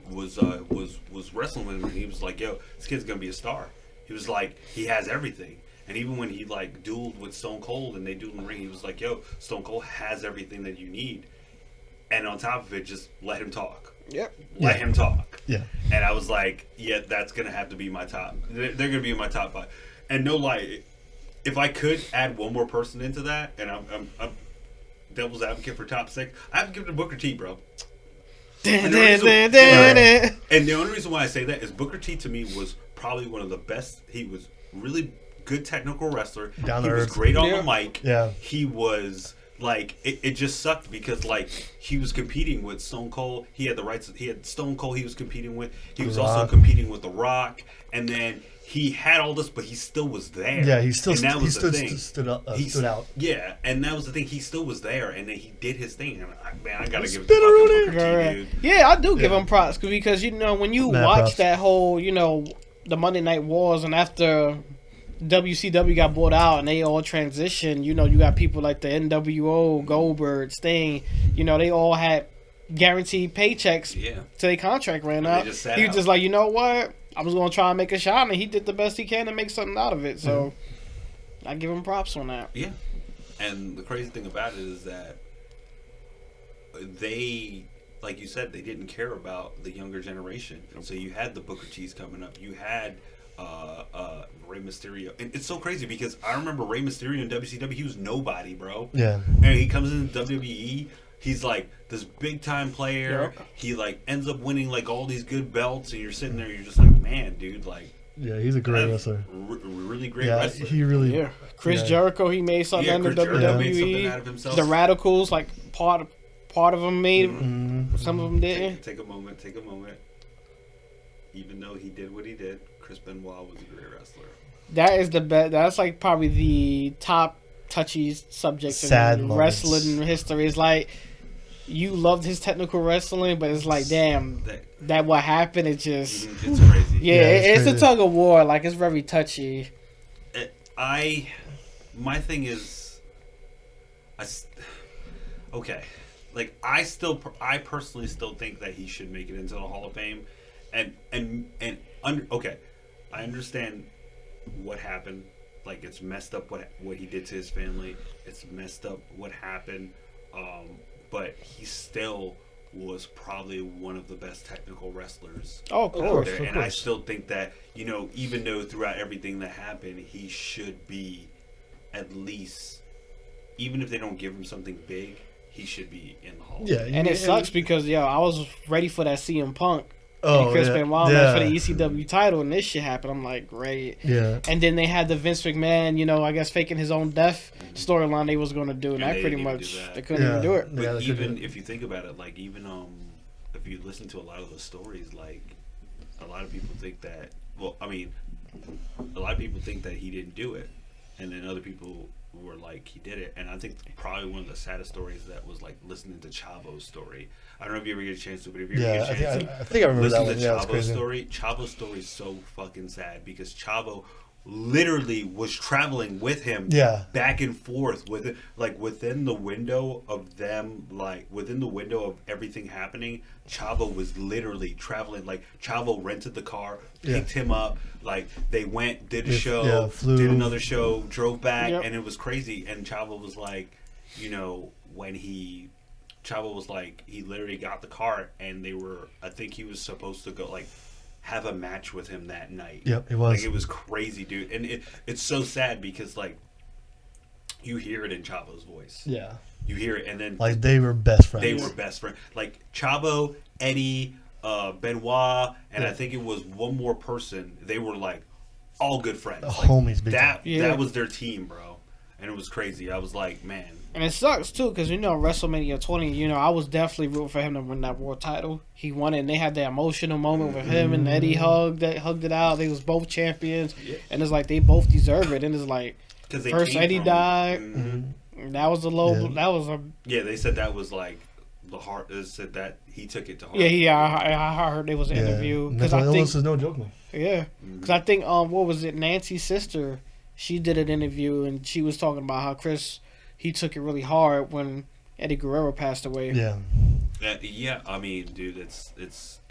Speaker 1: wrestling with him, and he was like, "Yo, this kid's gonna be a star." He was like, he has everything. And even when he like dueled with Stone Cold and they dueled in the ring, he was like, "Yo, Stone Cold has everything that you need." And on top of it, just let him talk.
Speaker 2: Yep.
Speaker 1: Let him talk.
Speaker 3: Yeah.
Speaker 1: And I was like, "Yeah, that's gonna have to be my top. They're gonna be in my top 5." And no lie, if I could add one more person into that, and I'm devil's advocate for top 6, I have to give it to Booker T, bro. And the only reason why I say that is Booker T to me was probably one of the best. He was really good technical wrestler.
Speaker 3: Down
Speaker 1: he
Speaker 3: to
Speaker 1: was
Speaker 3: earth.
Speaker 1: great on the mic.
Speaker 3: Yeah.
Speaker 1: He was like it just sucked because like he was competing with Stone Cold. He had the rights. He had Stone Cold. He was competing with. He was also competing with The Rock. And then he had all this, but he still was there.
Speaker 3: Yeah, he still
Speaker 1: and that was the thing.
Speaker 3: stood out.
Speaker 1: Yeah, and that was the thing. He still was there, and then he did his thing. And I gotta give it
Speaker 3: Spit
Speaker 1: to
Speaker 3: on
Speaker 1: fucking
Speaker 3: it.
Speaker 1: Booker T, dude.
Speaker 2: Yeah, I do give him props because when you
Speaker 3: Mad
Speaker 2: watch
Speaker 3: props.
Speaker 2: that whole the Monday Night Wars, and after WCW got bought out and they all transitioned, you got people like the NWO, Goldberg, Sting, they all had guaranteed paychecks
Speaker 1: Yeah.
Speaker 2: till their contract ran
Speaker 1: And
Speaker 2: out.
Speaker 1: they just sat
Speaker 2: He was
Speaker 1: out.
Speaker 2: just like, you know what? I was gonna try and make a shot, and he did the best he can to make something out of it. So I give him props on that.
Speaker 1: Yeah. And the crazy thing about it is that they, like you said, they didn't care about the younger generation. So you had the Booker T's coming up. You had Rey Mysterio. And it's so crazy because I remember Rey Mysterio in WCW. He was nobody, bro.
Speaker 3: Yeah.
Speaker 1: And he comes into WWE. He's like this big time player.
Speaker 2: Yep.
Speaker 1: He like ends up winning like all these good belts, and you're sitting there, you're just like, man, dude, like
Speaker 3: Yeah, he's a great wrestler.
Speaker 1: really great
Speaker 3: Yeah,
Speaker 1: wrestler.
Speaker 3: he really.
Speaker 2: Yeah, Chris
Speaker 3: Yeah.
Speaker 2: Jericho, he made something
Speaker 1: Yeah,
Speaker 2: under
Speaker 1: Chris Jericho made something
Speaker 2: WWE.
Speaker 1: out of himself.
Speaker 2: The Radicals, like part of them made,
Speaker 3: Mm-hmm.
Speaker 2: some of them didn't.
Speaker 1: Take a moment. Even though he did what he did, Chris Benoit was a great wrestler.
Speaker 2: That is the best. That's like probably the top touchy subject
Speaker 3: Sad
Speaker 2: in
Speaker 3: moments.
Speaker 2: wrestling history. It's like you loved his technical wrestling, but it's like, damn, that what happened. It just
Speaker 1: It's crazy.
Speaker 2: yeah,
Speaker 3: it's
Speaker 2: it's a
Speaker 3: crazy.
Speaker 2: tug of war. Like it's very touchy.
Speaker 1: My thing is, okay, like I personally still think that he should make it into the Hall of Fame, okay, I understand what happened. Like it's messed up what he did to his family. It's messed up what happened. But he still was probably one of the best technical wrestlers
Speaker 2: Oh, of
Speaker 1: out
Speaker 2: course,
Speaker 1: there.
Speaker 3: of
Speaker 1: And I
Speaker 3: course.
Speaker 1: still think that, even though throughout everything that happened, he should be at least, even if they don't give him something big, he should be in the Hall of
Speaker 3: Yeah,
Speaker 1: Fame.
Speaker 2: And it sucks because I was ready for that CM Punk
Speaker 3: Oh,
Speaker 2: and Chris
Speaker 3: yeah.
Speaker 2: Benoit
Speaker 3: Yeah.
Speaker 2: match for the ECW title, and this shit happened. I'm like, great.
Speaker 3: Yeah.
Speaker 2: And then they had the Vince McMahon, I guess faking his own death storyline they was going to do, and
Speaker 1: And
Speaker 2: that
Speaker 1: they
Speaker 2: pretty
Speaker 1: didn't even
Speaker 2: much
Speaker 1: do that.
Speaker 2: they couldn't even
Speaker 3: Yeah.
Speaker 2: do it.
Speaker 1: But
Speaker 3: Yeah, they could
Speaker 1: even
Speaker 3: do it.
Speaker 1: if you think about it, like even if you listen to a lot of the stories, like a lot of people think that. Well, I mean, a lot of people think that he didn't do it, and then other people were like he did it. And I think probably one of the saddest stories that was like listening to Chavo's story. I don't know if you ever get a chance to, but if you ever
Speaker 3: Yeah,
Speaker 1: get a chance to
Speaker 3: I think I remember that
Speaker 1: listen
Speaker 3: one.
Speaker 1: to
Speaker 3: Yeah, that's
Speaker 1: Chavo's
Speaker 3: crazy.
Speaker 1: story. Chavo's story is so fucking sad because Chavo literally was traveling with him back and forth with it, like within the window of them, like within the window of everything happening. Chavo was literally traveling. Like Chavo rented the car, picked him up, like they went, did a show, did another show, drove back, and it was crazy. And Chavo was like, you know, when Chavo was like, he literally got the car, and I think he was supposed to go like have a match with him that night.
Speaker 3: Yep, it was.
Speaker 1: Like, it was crazy, dude. And it's so sad because, like, you hear it in Chavo's voice.
Speaker 3: Yeah.
Speaker 1: You hear it, and then...
Speaker 3: Like, they were best friends.
Speaker 1: They were best friends. Like, Chavo, Eddie, Benoit, and I think it was one more person. They were, like, all good friends. Like,
Speaker 3: homies, big time.
Speaker 1: That was their team, bro. And it was crazy. I was like, man...
Speaker 2: And it sucks, too, because, you know, WrestleMania 20, you know, I was definitely rooting for him to win that world title. He won it, and they had that emotional moment with him and Eddie hugged it out. They was both champions, and it's like they both deserve it. And it's like, first Eddie died, that was a low, that was a...
Speaker 1: Yeah, they said that was like the heart, they said that he took it to heart.
Speaker 2: Yeah, I heard it was an interview.
Speaker 3: Mental illness is no joke, man.
Speaker 2: Yeah, because I think, what was it, Nancy's sister, she did an interview, and she was talking about how Chris... He took it really hard when Eddie Guerrero passed away.
Speaker 1: Yeah. Yeah. I mean, dude, it's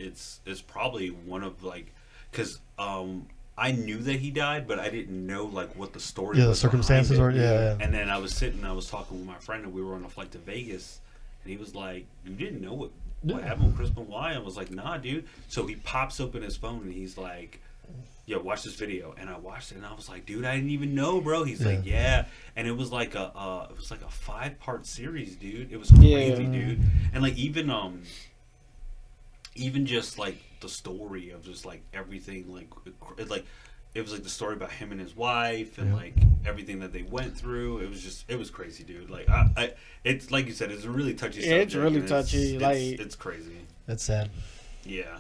Speaker 1: probably one of like, because I knew that he died, but I didn't know like what the story.
Speaker 3: Yeah,
Speaker 1: was
Speaker 3: the circumstances were. Yeah.
Speaker 1: And then I was talking with my friend, and we were on a flight to Vegas, and he was like, "You didn't know what happened with Chris Benoit?" I was like, "Nah, dude." So he pops open his phone, and he's like, "Yo, watch this video." And I watched it, and I was like, "Dude, I didn't even know, bro." He's like, "Yeah," and it was like a 5-part series, dude. It was crazy, dude. And like even just like the story of just like everything, like it was like the story about him and his wife, and like everything that they went through. It was crazy, dude. Like it's like you said, it's a really touchy subject.
Speaker 2: It's really touchy.
Speaker 1: It's crazy.
Speaker 3: It's sad.
Speaker 1: Yeah.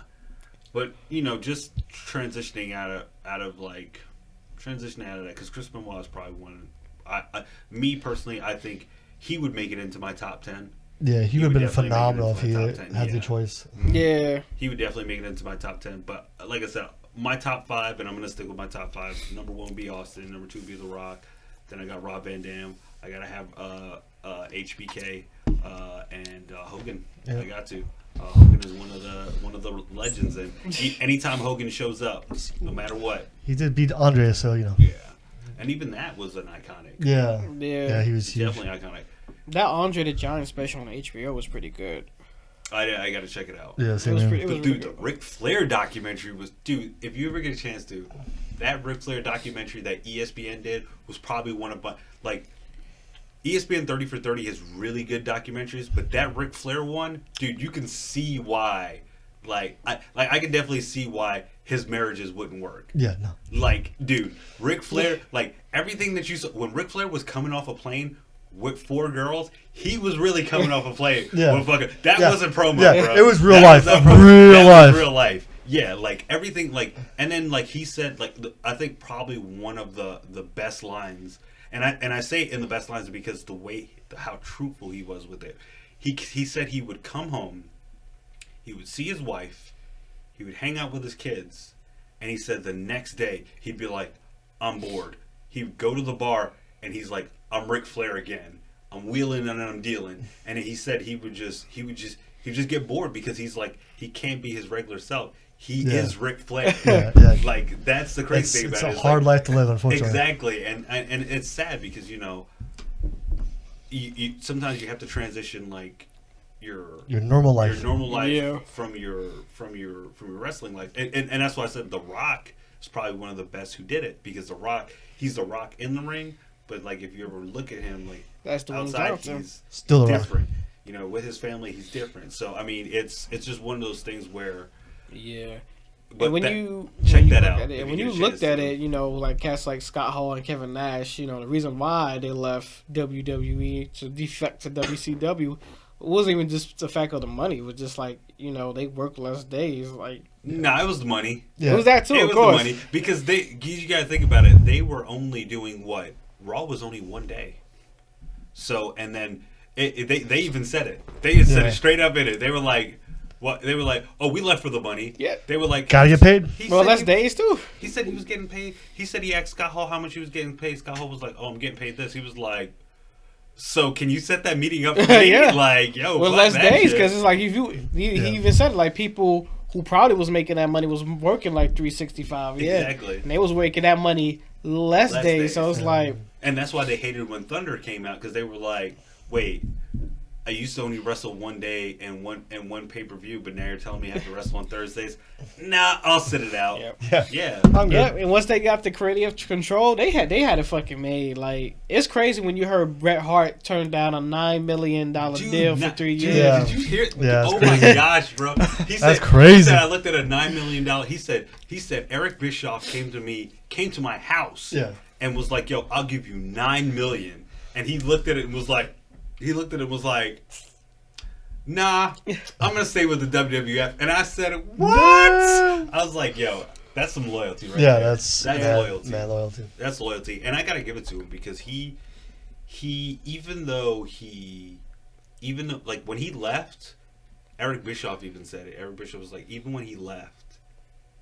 Speaker 1: But, you know, just transitioning out of that, because Chris Benoit is probably one. Me personally, I think he would make it into my top 10.
Speaker 3: Yeah, he would have been phenomenal if he had the choice.
Speaker 2: Yeah,
Speaker 1: he would definitely make it into my top 10. But like I said, my top 5, and I'm gonna stick with my top 5. Number 1 would be Austin. Number 2 would be The Rock. Then I got Rob Van Dam. I gotta have HBK and Hogan. Yeah. I got to. Hogan is one of the legends, and anytime Hogan shows up, no matter what,
Speaker 3: he did beat Andre, so you know.
Speaker 1: Yeah, and even that was an iconic.
Speaker 3: Yeah, he was huge.
Speaker 1: Definitely iconic.
Speaker 2: That Andre the Giant special on HBO was pretty good.
Speaker 1: I got to check it out.
Speaker 3: Yeah,
Speaker 1: it was dude, the Ric Flair documentary was, dude. If you ever get a chance to, that Ric Flair documentary that ESPN did was probably one of my like. ESPN 30 for 30 has really good documentaries, but that Ric Flair one, dude, you can see why. I can definitely see why his marriages wouldn't work.
Speaker 3: Yeah, no.
Speaker 1: Like, dude, Ric Flair, like everything that you saw when Ric Flair was coming off a plane with 4 girls, he was really coming off a plane. That wasn't promo, bro.
Speaker 3: It was real life. Real life.
Speaker 1: Yeah, like everything, like, and then like he said, like I think probably one of the best lines. And I say in the best lines because how truthful he was with it. He said he would come home, he would see his wife, he would hang out with his kids, and he said the next day he'd be like, "I'm bored." He would go to the bar and he's like, "I'm Ric Flair again. I'm wheeling and I'm dealing." And he said he would just get bored because he's like he can't be his regular self. He is Ric Flair. Like that's the crazy thing about it.
Speaker 3: It's a hard life to live, unfortunately.
Speaker 1: Exactly, and it's sad because you know, you sometimes you have to transition like your
Speaker 3: normal life,
Speaker 1: from your wrestling life, and that's why I said The Rock is probably one of the best who did it because he's The Rock in the ring, but like if you ever look at him like
Speaker 2: that's the
Speaker 1: outside, he's
Speaker 3: still
Speaker 1: different. You know, with his family, he's different. So I mean, it's just one of those things where.
Speaker 2: Yeah,
Speaker 1: but
Speaker 2: when you looked at it, you know, like cats like Scott Hall and Kevin Nash, you know, the reason why they left WWE to defect to WCW wasn't even just the fact of the money. It was just like, you know, they worked less days. Like,
Speaker 1: nah, it was the money.
Speaker 2: Yeah. It was that too.
Speaker 1: It
Speaker 2: of
Speaker 1: was
Speaker 2: course.
Speaker 1: The money because you gotta think about it. They were only doing what Raw was only 1 day. So and then they even said it. They said it straight up in it. They were like. What they were like, oh, we left for the money.
Speaker 2: Yeah.
Speaker 1: They were like,
Speaker 3: Gotta get paid.
Speaker 2: Well, that's days too.
Speaker 1: He said he was getting paid. He said he asked Scott Hall how much he was getting paid. Scott Hall was like, oh, I'm getting paid this. He was like, so can you set that meeting up for me?
Speaker 2: Yeah.
Speaker 1: Like, yo,
Speaker 2: Well,
Speaker 1: fuck
Speaker 2: less
Speaker 1: that
Speaker 2: days
Speaker 1: shit.
Speaker 2: because it's like he even said like people who probably was making that money was working like 365. Yeah,
Speaker 1: Exactly.
Speaker 2: and they was making that money less days. So it's like,
Speaker 1: and that's why they hated when Thunder came out, because they were like, wait, I used to only wrestle one day and one pay-per-view, but now you're telling me I have to wrestle on Thursdays? Nah, I'll sit it out.
Speaker 2: Yep.
Speaker 1: Yeah.
Speaker 3: I'm good.
Speaker 2: yeah. And once they got the creative control, they had it fucking made. Like it's crazy when you heard Bret Hart turn down a $9 million deal for 3 years.
Speaker 3: Yeah.
Speaker 1: Did you hear?
Speaker 3: Yeah,
Speaker 1: Oh
Speaker 3: that's
Speaker 1: my
Speaker 3: crazy.
Speaker 1: gosh, bro. He
Speaker 3: That's
Speaker 1: said,
Speaker 3: crazy.
Speaker 1: He said, I looked at a $9 million. He said Eric Bischoff came to my house,
Speaker 3: Yeah.
Speaker 1: and was like, yo, I'll give you $9 million. And he looked at it and was like, nah, I'm gonna stay with the WWF. And I said, what?
Speaker 3: No.
Speaker 1: I was like, yo, that's some loyalty, right?
Speaker 3: Yeah,
Speaker 1: there.
Speaker 3: that's
Speaker 1: loyalty.
Speaker 3: mad loyalty.
Speaker 1: That's loyalty, and I gotta give it to him because he even though like when he left, Eric Bischoff even said it. Eric Bischoff was like, even when he left,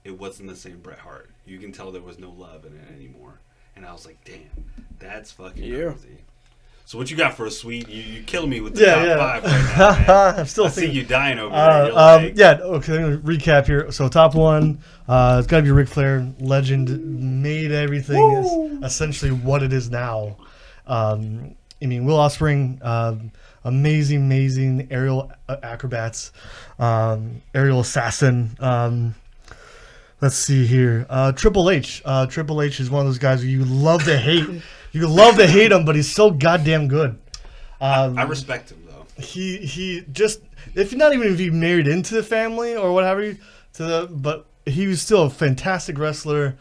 Speaker 1: it wasn't the same Bret Hart. You can tell there was no love in it anymore. And I was like, damn, that's fucking crazy. So what you got for a sweet? You killing me with the top 5 right now, man.
Speaker 3: I'm still
Speaker 1: I see
Speaker 3: thinking.
Speaker 1: you dying over there. You're like,
Speaker 3: Yeah, okay, let me recap here. So top 1, it's got to be Ric Flair. Legend, made everything essentially what it is now. I mean, Will Ospreay, amazing aerial acrobats, aerial assassin. Let's see here. Triple H. Triple H is one of those guys who you love to hate. You love to hate him, but he's so goddamn good.
Speaker 1: I respect him though.
Speaker 3: He just, if you're not even if he married into the family or whatever, but he was still a fantastic wrestler.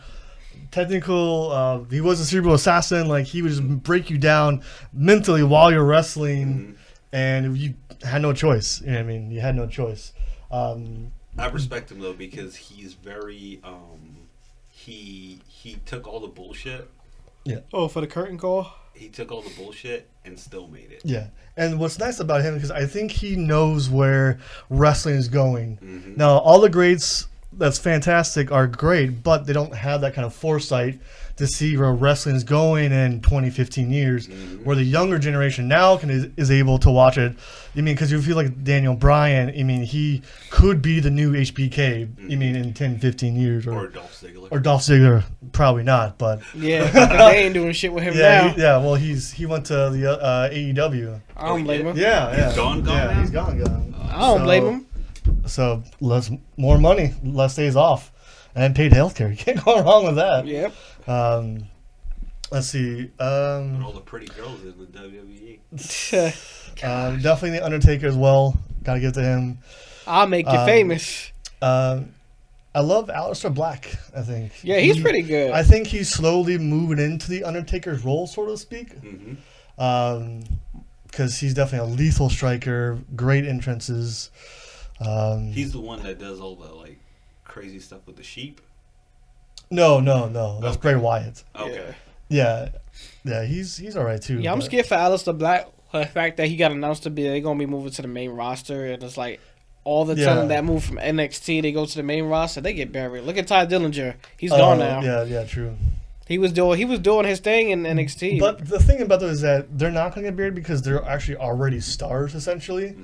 Speaker 3: Technical, he was a cerebral assassin. Like he would just break you down mentally while you're wrestling, and you had no choice. You know what I mean? You had no choice.
Speaker 1: I respect him though because he's very he took all the bullshit.
Speaker 2: Oh, for the curtain call.
Speaker 1: He took all the bullshit and still made it.
Speaker 3: Yeah, and what's nice about him because I think he knows where wrestling is going.
Speaker 1: Mm-hmm.
Speaker 3: Now, all the greats, that's fantastic, are great, but they don't have that kind of foresight to see where wrestling is going in 20, 15 years, where the younger generation now is able to watch it. I mean, because you feel like Daniel Bryan, I mean, he could be the new HBK, I mean, in 10, 15 years.
Speaker 1: Or Dolph Ziggler.
Speaker 3: Or Dolph Ziggler, probably not, but...
Speaker 2: Yeah, 'cause they ain't doing shit with him now.
Speaker 3: Well, he went to the AEW.
Speaker 2: I don't blame him.
Speaker 3: Yeah.
Speaker 1: He's gone
Speaker 3: Yeah,
Speaker 1: now?
Speaker 3: he's gone.
Speaker 2: I don't blame him.
Speaker 3: So more money, less days off, and paid healthcare. You can't go wrong with that.
Speaker 2: Yep.
Speaker 3: Let's see.
Speaker 1: And all the pretty girls in the WWE.
Speaker 3: Definitely the Undertaker as well. Gotta give it to him.
Speaker 2: I'll make you famous.
Speaker 3: I love Aleister Black. I think.
Speaker 2: Yeah, he's pretty good.
Speaker 3: I think he's slowly moving into the Undertaker's role, so to speak. Because he's definitely a lethal striker. Great entrances.
Speaker 1: He's the one that does all the like crazy stuff with the sheep.
Speaker 3: No. That's Bray Wyatt.
Speaker 1: Okay.
Speaker 3: Yeah, he's all right too.
Speaker 2: Yeah, I'm scared for Aleister Black. The fact that he got announced to be they're gonna be moving to the main roster, and it's like all the time that move from NXT, they go to the main roster, they get buried. Look at Ty Dillinger, he's gone now.
Speaker 3: Yeah, true.
Speaker 2: He was doing his thing in NXT.
Speaker 3: But the thing about those is that they're not gonna get buried because they're actually already stars essentially,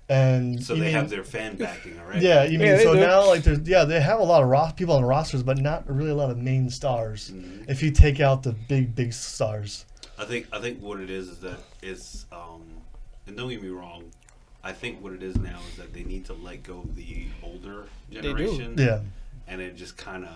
Speaker 3: and
Speaker 1: So they have their fan backing already.
Speaker 3: Yeah, you mean
Speaker 2: Yeah,
Speaker 3: so
Speaker 2: they do.
Speaker 3: now like they have a lot of people on rosters, but not really a lot of main stars. If you take out the big stars.
Speaker 1: I think what it is that it's and don't get me wrong, I think what it is now is that they need to let go of the older generation.
Speaker 3: Yeah.
Speaker 1: And then just kind of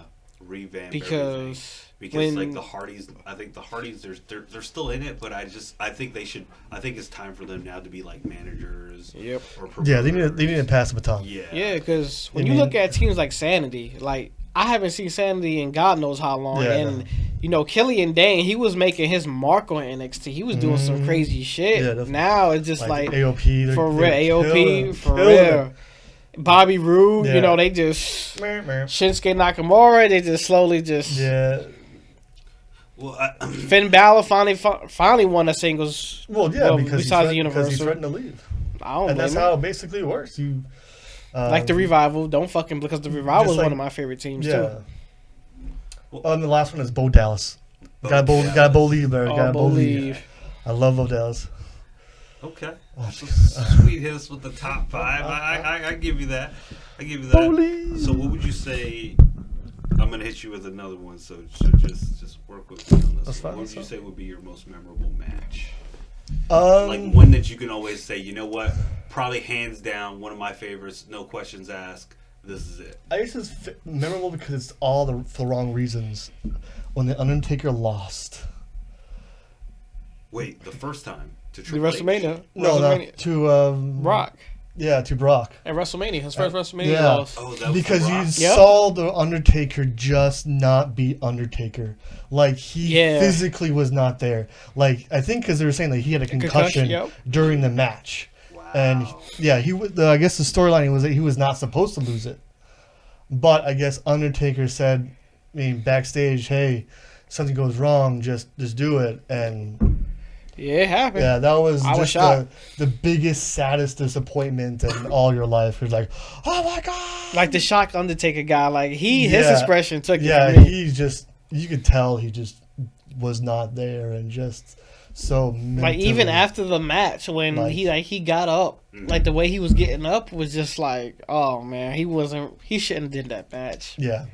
Speaker 1: revamp
Speaker 2: because
Speaker 1: like the Hardys, I think the Hardys they're still in it, but I think they should. I think it's time for them now to be like managers.
Speaker 2: Yep.
Speaker 1: Or
Speaker 3: Yeah, they need to pass the baton.
Speaker 2: Yeah, because when you look at teams like Sanity, like I haven't seen Sanity in God knows how long, and you know Killian Dane, he was making his mark on NXT. He was doing some crazy shit.
Speaker 3: Yeah,
Speaker 2: now it's just like
Speaker 3: AOP
Speaker 2: for real, AOP for
Speaker 3: killing
Speaker 2: real.
Speaker 3: it.
Speaker 2: Bobby Roode,
Speaker 3: Yeah.
Speaker 2: you know, they just Shinsuke Nakamura, they just slowly just
Speaker 1: Well,
Speaker 2: Finn Balor finally won a singles.
Speaker 3: Well, yeah, because
Speaker 2: besides the
Speaker 3: he
Speaker 2: Universal,
Speaker 3: threatened to leave.
Speaker 2: I don't
Speaker 3: And
Speaker 2: blame
Speaker 3: that's
Speaker 2: him.
Speaker 3: how it basically works.
Speaker 2: Like the Revival. Don't fucking because the Revival
Speaker 3: Just
Speaker 2: is
Speaker 3: like-
Speaker 2: one of my favorite teams
Speaker 3: Yeah.
Speaker 2: too.
Speaker 3: And the last one is Bo Dallas. Gotta believe, bro.
Speaker 2: Oh,
Speaker 3: Gotta believe.
Speaker 2: believe.
Speaker 3: I love Bo Dallas.
Speaker 1: Okay. So sweet hit us with the top 5. I give you that. I give you that.
Speaker 3: Believe.
Speaker 1: So what would you say? I'm gonna hit you with another one. So just work with me on this.
Speaker 3: That's
Speaker 1: One.
Speaker 3: fine,
Speaker 1: What would
Speaker 3: that's
Speaker 1: you
Speaker 3: fine.
Speaker 1: say would be your most memorable match? Like one that you can always say, you know what? Probably hands down one of my favorites. No questions asked. This is it.
Speaker 3: I guess it's memorable because it's all for the wrong reasons. When the Undertaker lost.
Speaker 1: Wait, the first time to
Speaker 2: The
Speaker 1: Triple H.
Speaker 2: WrestleMania.
Speaker 3: No,
Speaker 2: WrestleMania.
Speaker 3: not to
Speaker 2: Brock.
Speaker 3: Yeah, to Brock.
Speaker 2: At WrestleMania. His first WrestleMania
Speaker 3: Yeah.
Speaker 2: loss.
Speaker 1: Oh, that was
Speaker 3: Because
Speaker 1: The Rock?
Speaker 3: you
Speaker 2: Yep.
Speaker 3: saw the Undertaker just not be Undertaker. Like he
Speaker 2: Yeah.
Speaker 3: physically was not there. Like I think because they were saying that he had a concussion
Speaker 2: yep.
Speaker 3: during the match,
Speaker 1: Wow.
Speaker 3: and yeah, he was. I guess the storyline was that he was not supposed to lose it, but I guess Undertaker said, I mean, backstage, hey, something goes wrong, just do it, and
Speaker 2: Yeah, it happened.
Speaker 3: yeah, that was
Speaker 2: I was
Speaker 3: just
Speaker 2: shocked.
Speaker 3: the biggest, saddest disappointment in all your life. It was like, oh my god,
Speaker 2: Like the shocked Undertaker guy. Like his
Speaker 3: Yeah.
Speaker 2: expression took
Speaker 3: yeah,
Speaker 2: it from me.
Speaker 3: he just, you could tell he just was not there and just so mentally,
Speaker 2: Like even after the match when
Speaker 3: Like-
Speaker 2: he got up, like the way he was getting up was just like, oh man, he shouldn't have did that match.
Speaker 3: yeah,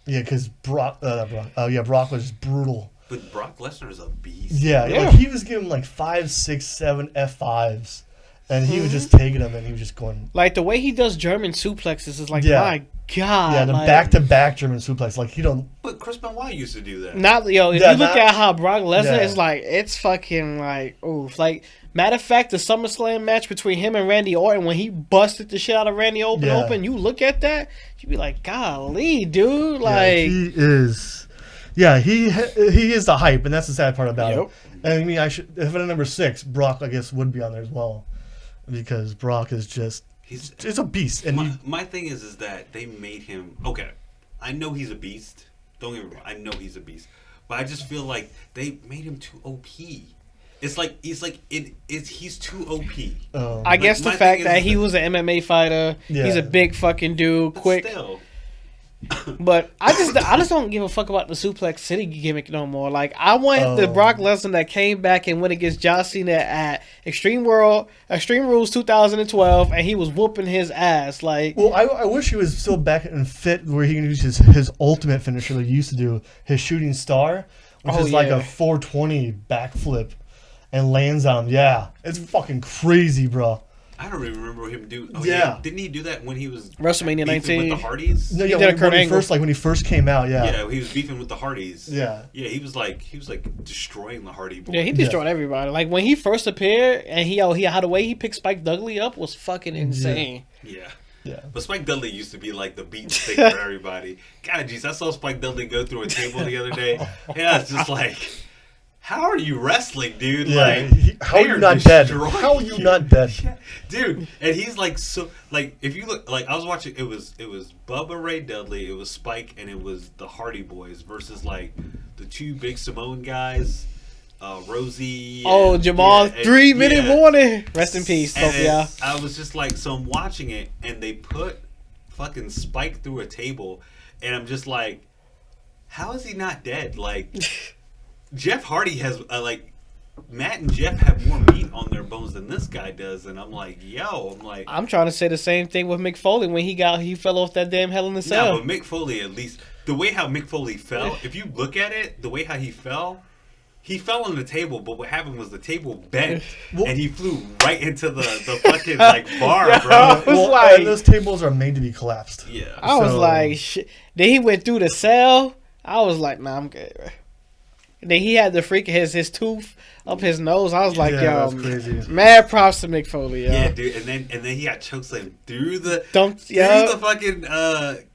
Speaker 3: because Brock was just brutal.
Speaker 1: But Brock Lesnar is a beast.
Speaker 3: Yeah,
Speaker 2: Yeah.
Speaker 3: like he was giving like 5, 6, 7 F5s, and he was just taking them and he was just going.
Speaker 2: Like the way he does German suplexes is like,
Speaker 3: Yeah.
Speaker 2: my god.
Speaker 3: Yeah, the
Speaker 2: like,
Speaker 3: back-to-back German suplex. Like he don't.
Speaker 1: But Chris Benoit used to do that.
Speaker 2: Not if
Speaker 3: Yeah,
Speaker 2: you look
Speaker 3: not-
Speaker 2: at how Brock Lesnar
Speaker 3: Yeah.
Speaker 2: is like, it's fucking like oof. Like matter of fact, the SummerSlam match between him and Randy Orton when he busted the shit out of Randy
Speaker 3: Yeah.
Speaker 2: open, you look at that, you be like, golly, dude,
Speaker 3: Yeah,
Speaker 2: like
Speaker 3: he is. Yeah, he is the hype, and that's the sad part about
Speaker 2: Yep.
Speaker 3: it. And I mean, if I'm at number 6, Brock, I guess, would be on there as well, because Brock is just it's a beast. And
Speaker 1: My thing is that they made him okay. I know he's a beast. Don't get me wrong. I know he's a beast, but I just feel like they made him too OP. It's like he's too OP.
Speaker 2: I guess the
Speaker 1: my
Speaker 2: fact
Speaker 1: thing
Speaker 2: that
Speaker 1: is
Speaker 2: he was an MMA fighter,
Speaker 3: Yeah.
Speaker 2: he's a big fucking dude,
Speaker 1: But
Speaker 2: quick.
Speaker 1: still,
Speaker 2: But I just don't give a fuck about the Suplex City gimmick no more. Like I want the
Speaker 3: Oh.
Speaker 2: Brock Lesnar that came back and went against John Cena at Extreme Rules 2012, and he was whooping his ass. Like
Speaker 3: well, I wish he was still back and fit where he can use his ultimate finisher that he used to do, his shooting star, which
Speaker 2: Oh,
Speaker 3: is like
Speaker 2: yeah.
Speaker 3: a 420 backflip, and lands on him. Yeah, it's fucking crazy, bro.
Speaker 1: I don't even remember him do. Oh
Speaker 3: Yeah.
Speaker 1: yeah, didn't he do that when he was
Speaker 2: WrestleMania
Speaker 1: beefing
Speaker 2: 19?
Speaker 1: with the Hardys?
Speaker 3: No,
Speaker 2: He
Speaker 3: yeah,
Speaker 2: did a
Speaker 3: when
Speaker 2: Kurt
Speaker 3: he
Speaker 2: Angle.
Speaker 3: when he first came out, yeah.
Speaker 1: Yeah, he was beefing with the Hardys.
Speaker 3: Yeah.
Speaker 1: Yeah, he was like destroying the Hardy Boys.
Speaker 2: yeah, he destroyed everybody. Like when he first appeared and he how the way he picked Spike Dudley up was fucking insane.
Speaker 1: Yeah.
Speaker 3: Yeah.
Speaker 1: But Spike Dudley used to be like the beat stick for everybody. God, jeez, I saw Spike Dudley go through a table the other day. Yeah, it's just like, how are you wrestling, dude?
Speaker 3: Yeah,
Speaker 1: Like,
Speaker 3: how are
Speaker 1: they
Speaker 3: you not dead?
Speaker 1: destroying
Speaker 3: How are you not dead?
Speaker 1: Yeah, dude, and he's like so like if you look like I was watching it was Bubba Ray Dudley, it was Spike, and it was the Hardy Boys versus like the two Big Samoan guys, Rosie.
Speaker 2: Oh,
Speaker 1: and-
Speaker 2: Jamal,
Speaker 1: yeah, and-
Speaker 2: 3 minute
Speaker 1: yeah.
Speaker 2: warning. Rest in peace, both of
Speaker 1: And
Speaker 2: y'all.
Speaker 1: I was just like, so I'm watching it, and they put fucking Spike through a table, and I'm just like, how is he not dead? Like, Jeff Hardy has, like, Matt and Jeff have more meat on their bones than this guy does, and I'm like,
Speaker 2: I'm trying to say the same thing with Mick Foley when he fell off that damn Hell in the
Speaker 1: no,
Speaker 2: Cell.
Speaker 1: but Mick Foley, at least, the way how Mick Foley fell, if you look at it, the way how he fell on the table, but what happened was the table bent, and he flew right into the fucking, like, bar,
Speaker 2: Yeah.
Speaker 1: bro.
Speaker 2: It was
Speaker 3: Well,
Speaker 2: like-
Speaker 3: and those tables are made to be collapsed.
Speaker 1: Yeah.
Speaker 2: I was
Speaker 3: So-
Speaker 2: like, shit. Then he went through the cell. I was like, nah, I'm good. Bro. Then he had the freak his tooth up his nose. I was like,
Speaker 3: Yeah,
Speaker 2: yo,
Speaker 3: that's crazy.
Speaker 2: mad props to Mick Foley, yo.
Speaker 1: Yeah, dude, and then he got chokeslammed through the
Speaker 2: Yeah.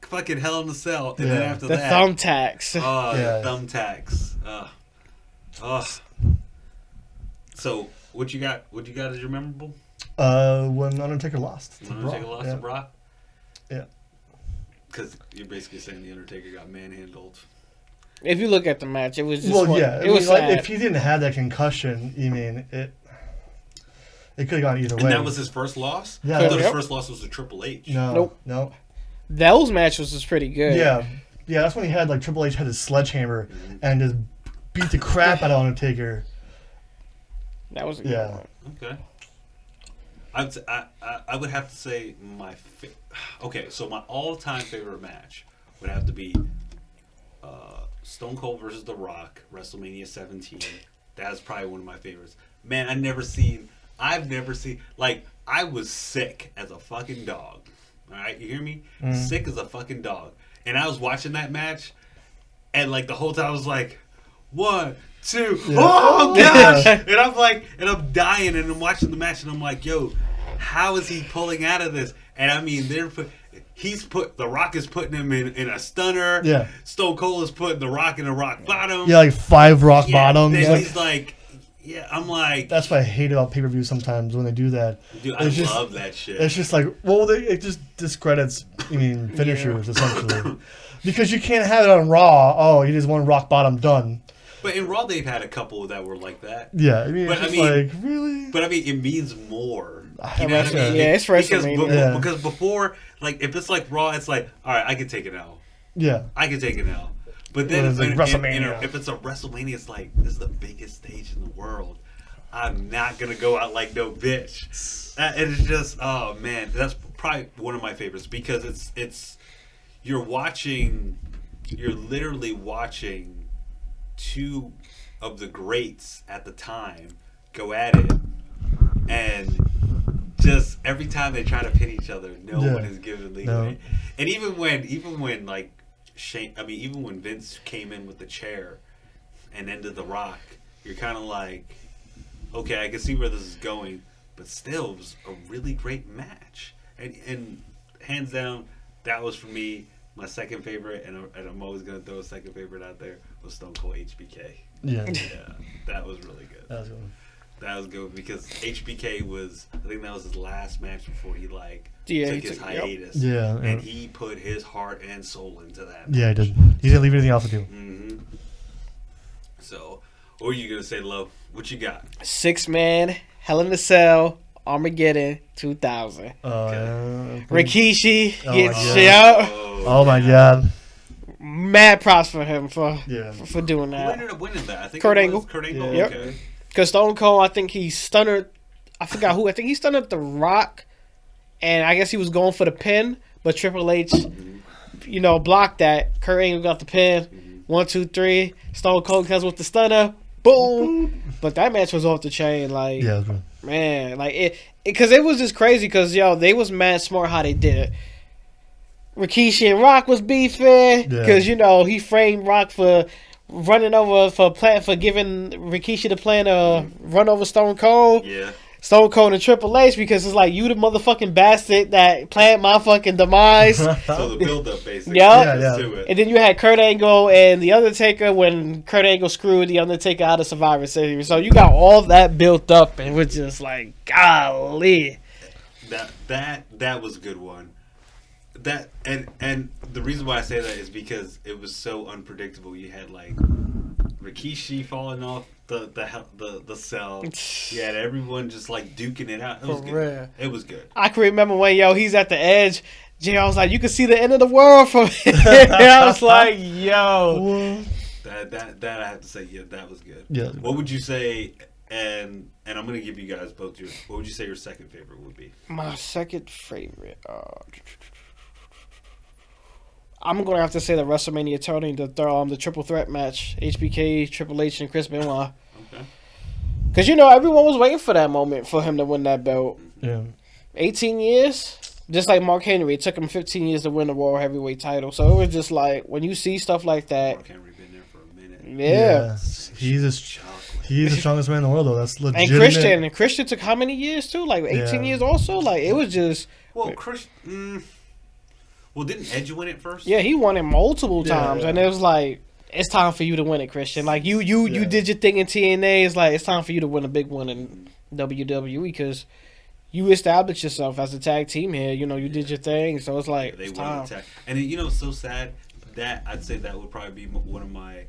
Speaker 1: fucking Hell in the Cell, and then
Speaker 3: Yeah.
Speaker 1: after
Speaker 2: The
Speaker 1: that,
Speaker 2: thumbtacks.
Speaker 3: Yeah.
Speaker 1: the thumbtacks. So what you got? What you got as your memorable?
Speaker 3: When Undertaker lost. to
Speaker 1: Undertaker
Speaker 3: Brock,
Speaker 1: lost
Speaker 3: yeah.
Speaker 1: to Brock.
Speaker 3: Yeah.
Speaker 1: Because you're basically saying the Undertaker got manhandled.
Speaker 2: If you look at the match, it was just
Speaker 3: Well, yeah.
Speaker 2: it was
Speaker 3: like,
Speaker 2: sad.
Speaker 3: if he didn't have that concussion, you mean It could have gone either way.
Speaker 1: And that was his first loss?
Speaker 3: Yeah.
Speaker 1: I thought his
Speaker 2: Yep.
Speaker 1: first loss was to Triple H.
Speaker 3: No.
Speaker 2: Those matches was pretty good.
Speaker 3: Yeah. That's when he had, like, Triple H had his sledgehammer and just beat the crap out of Undertaker.
Speaker 2: That was a good one.
Speaker 1: Okay. I would have to say okay, so my all-time favorite match would have to be Stone Cold versus The Rock, WrestleMania 17. That's probably one of my favorites. Man, I've never seen, like, I was sick as a fucking dog. All right, you hear me? Sick as a fucking dog. And I was watching that match, and, like, the whole time I was like, 1, 2, oh gosh! And I'm like, and I'm dying, and I'm watching the match, and I'm like, yo, how is he pulling out of this? And I mean, The Rock is putting him in a stunner.
Speaker 3: Yeah.
Speaker 1: Stone Cold is putting The Rock in a rock bottom.
Speaker 3: Yeah, like 5 rock bottoms.
Speaker 1: Then
Speaker 3: Like,
Speaker 1: he's like, I'm like,
Speaker 3: that's what I hate about pay-per-view sometimes when they do that.
Speaker 1: dude, I love that shit.
Speaker 3: It's just like, well, it just discredits, finishers, essentially. Because you can't have it on Raw. Oh, he just one rock bottom done.
Speaker 1: But in Raw, they've had a couple that were like that.
Speaker 3: Yeah, I mean, like, really?
Speaker 1: But I mean, it means more. You know what I mean?
Speaker 2: Yeah, it's WrestleMania.
Speaker 1: Because before, like, if it's like Raw, it's like, all right, I can take it out.
Speaker 3: Yeah.
Speaker 1: I can take it out. But then
Speaker 3: it's like WrestleMania.
Speaker 1: if it's a WrestleMania, it's like, this is the biggest stage in the world. I'm not going to go out like no bitch. And it's just, oh, man. That's probably one of my favorites because you're literally watching two of the greats at the time go at it, and just every time they try to pin each other, no one is giving leeway. And even when like even when Vince came in with the chair and ended The Rock, you're kind of like, okay, I can see where this is going, but still, it was a really great match, and hands down, that was for me. My second favorite, and I'm always going to throw a second favorite out there, was Stone Cold HBK.
Speaker 3: Yeah.
Speaker 1: Yeah, that was really good. That was good because HBK I think that was his last match before he, like, took his hiatus.
Speaker 3: Yeah.
Speaker 1: And he put his heart and soul into that match.
Speaker 3: Yeah, he did. He didn't leave anything else to do.
Speaker 1: Mm-hmm. So, what are you going to say, Lo? What you got?
Speaker 2: 6-man, Hell in a Cell, Armageddon 2000. Rikishi gets out.
Speaker 3: Oh my god.
Speaker 2: Mad props for him for doing
Speaker 1: Who
Speaker 2: that.
Speaker 1: ended up winning that? I think
Speaker 2: Kurt
Speaker 1: it
Speaker 2: Angle.
Speaker 1: was Kurt Angle?
Speaker 2: Yep.
Speaker 1: Okay.
Speaker 2: Because Stone Cold, I think he stunnered, I forgot who. I think he stunnered The Rock, and I guess he was going for the pin, but Triple H, blocked that. Kurt Angle got the pin. 1, 2, 3. Stone Cold comes with the stunner. Boom. But that match was off the chain. Like, man, like it, because it was just crazy. Because they was mad smart how they did it. Rikishi and Rock was beefing because he framed Rock for running over for giving Rikishi the plan to run over Stone Cold.
Speaker 1: Yeah.
Speaker 2: Stone Cold and Triple H because it's like, you the motherfucking bastard that planned my fucking demise.
Speaker 1: So the build up basically.
Speaker 2: To it. And then you had Kurt Angle and The Undertaker when Kurt Angle screwed The Undertaker out of Survivor Series. So you got all that built up and we're just like, golly.
Speaker 1: That was a good one. That and the reason why I say that is because it was so unpredictable. You had like Rikishi falling off the cell. You had everyone just like duking it out. It was good.
Speaker 2: Real.
Speaker 1: It was good.
Speaker 2: I can remember when he's at the edge. JR was like, you can see the end of the world from here. I was like, yo.
Speaker 1: That I have to say, that was good.
Speaker 3: Yeah.
Speaker 1: What would you say? And I'm gonna give you guys both your. What would you say your second favorite would be?
Speaker 2: My second favorite. I'm gonna have to say the WrestleMania Tony, the triple threat match, HBK, Triple H, and Chris Benoit.
Speaker 1: Okay.
Speaker 2: Because everyone was waiting for that moment for him to win that belt.
Speaker 3: Yeah.
Speaker 2: 18 years, just like Mark Henry. It took him 15 years to win the World Heavyweight title. So it was just like when you see stuff like that.
Speaker 1: Mark Henry been there for a minute.
Speaker 2: Yeah.
Speaker 3: He's the strongest man in the world, though. That's legitimate.
Speaker 2: And Christian took how many years too? Like 18 years also. Like it was just.
Speaker 1: Well, Christian. Well, didn't Edge win it first?
Speaker 2: Yeah, he won it multiple times, and it was like, it's time for you to win it, Christian. Like you did your thing in TNA. It's like it's time for you to win a big one in WWE because you established yourself as a tag team here. You did your thing, so it's like
Speaker 1: they
Speaker 2: it's
Speaker 1: won
Speaker 2: time.
Speaker 1: the tag. And it's so sad that I'd say that would probably be one of my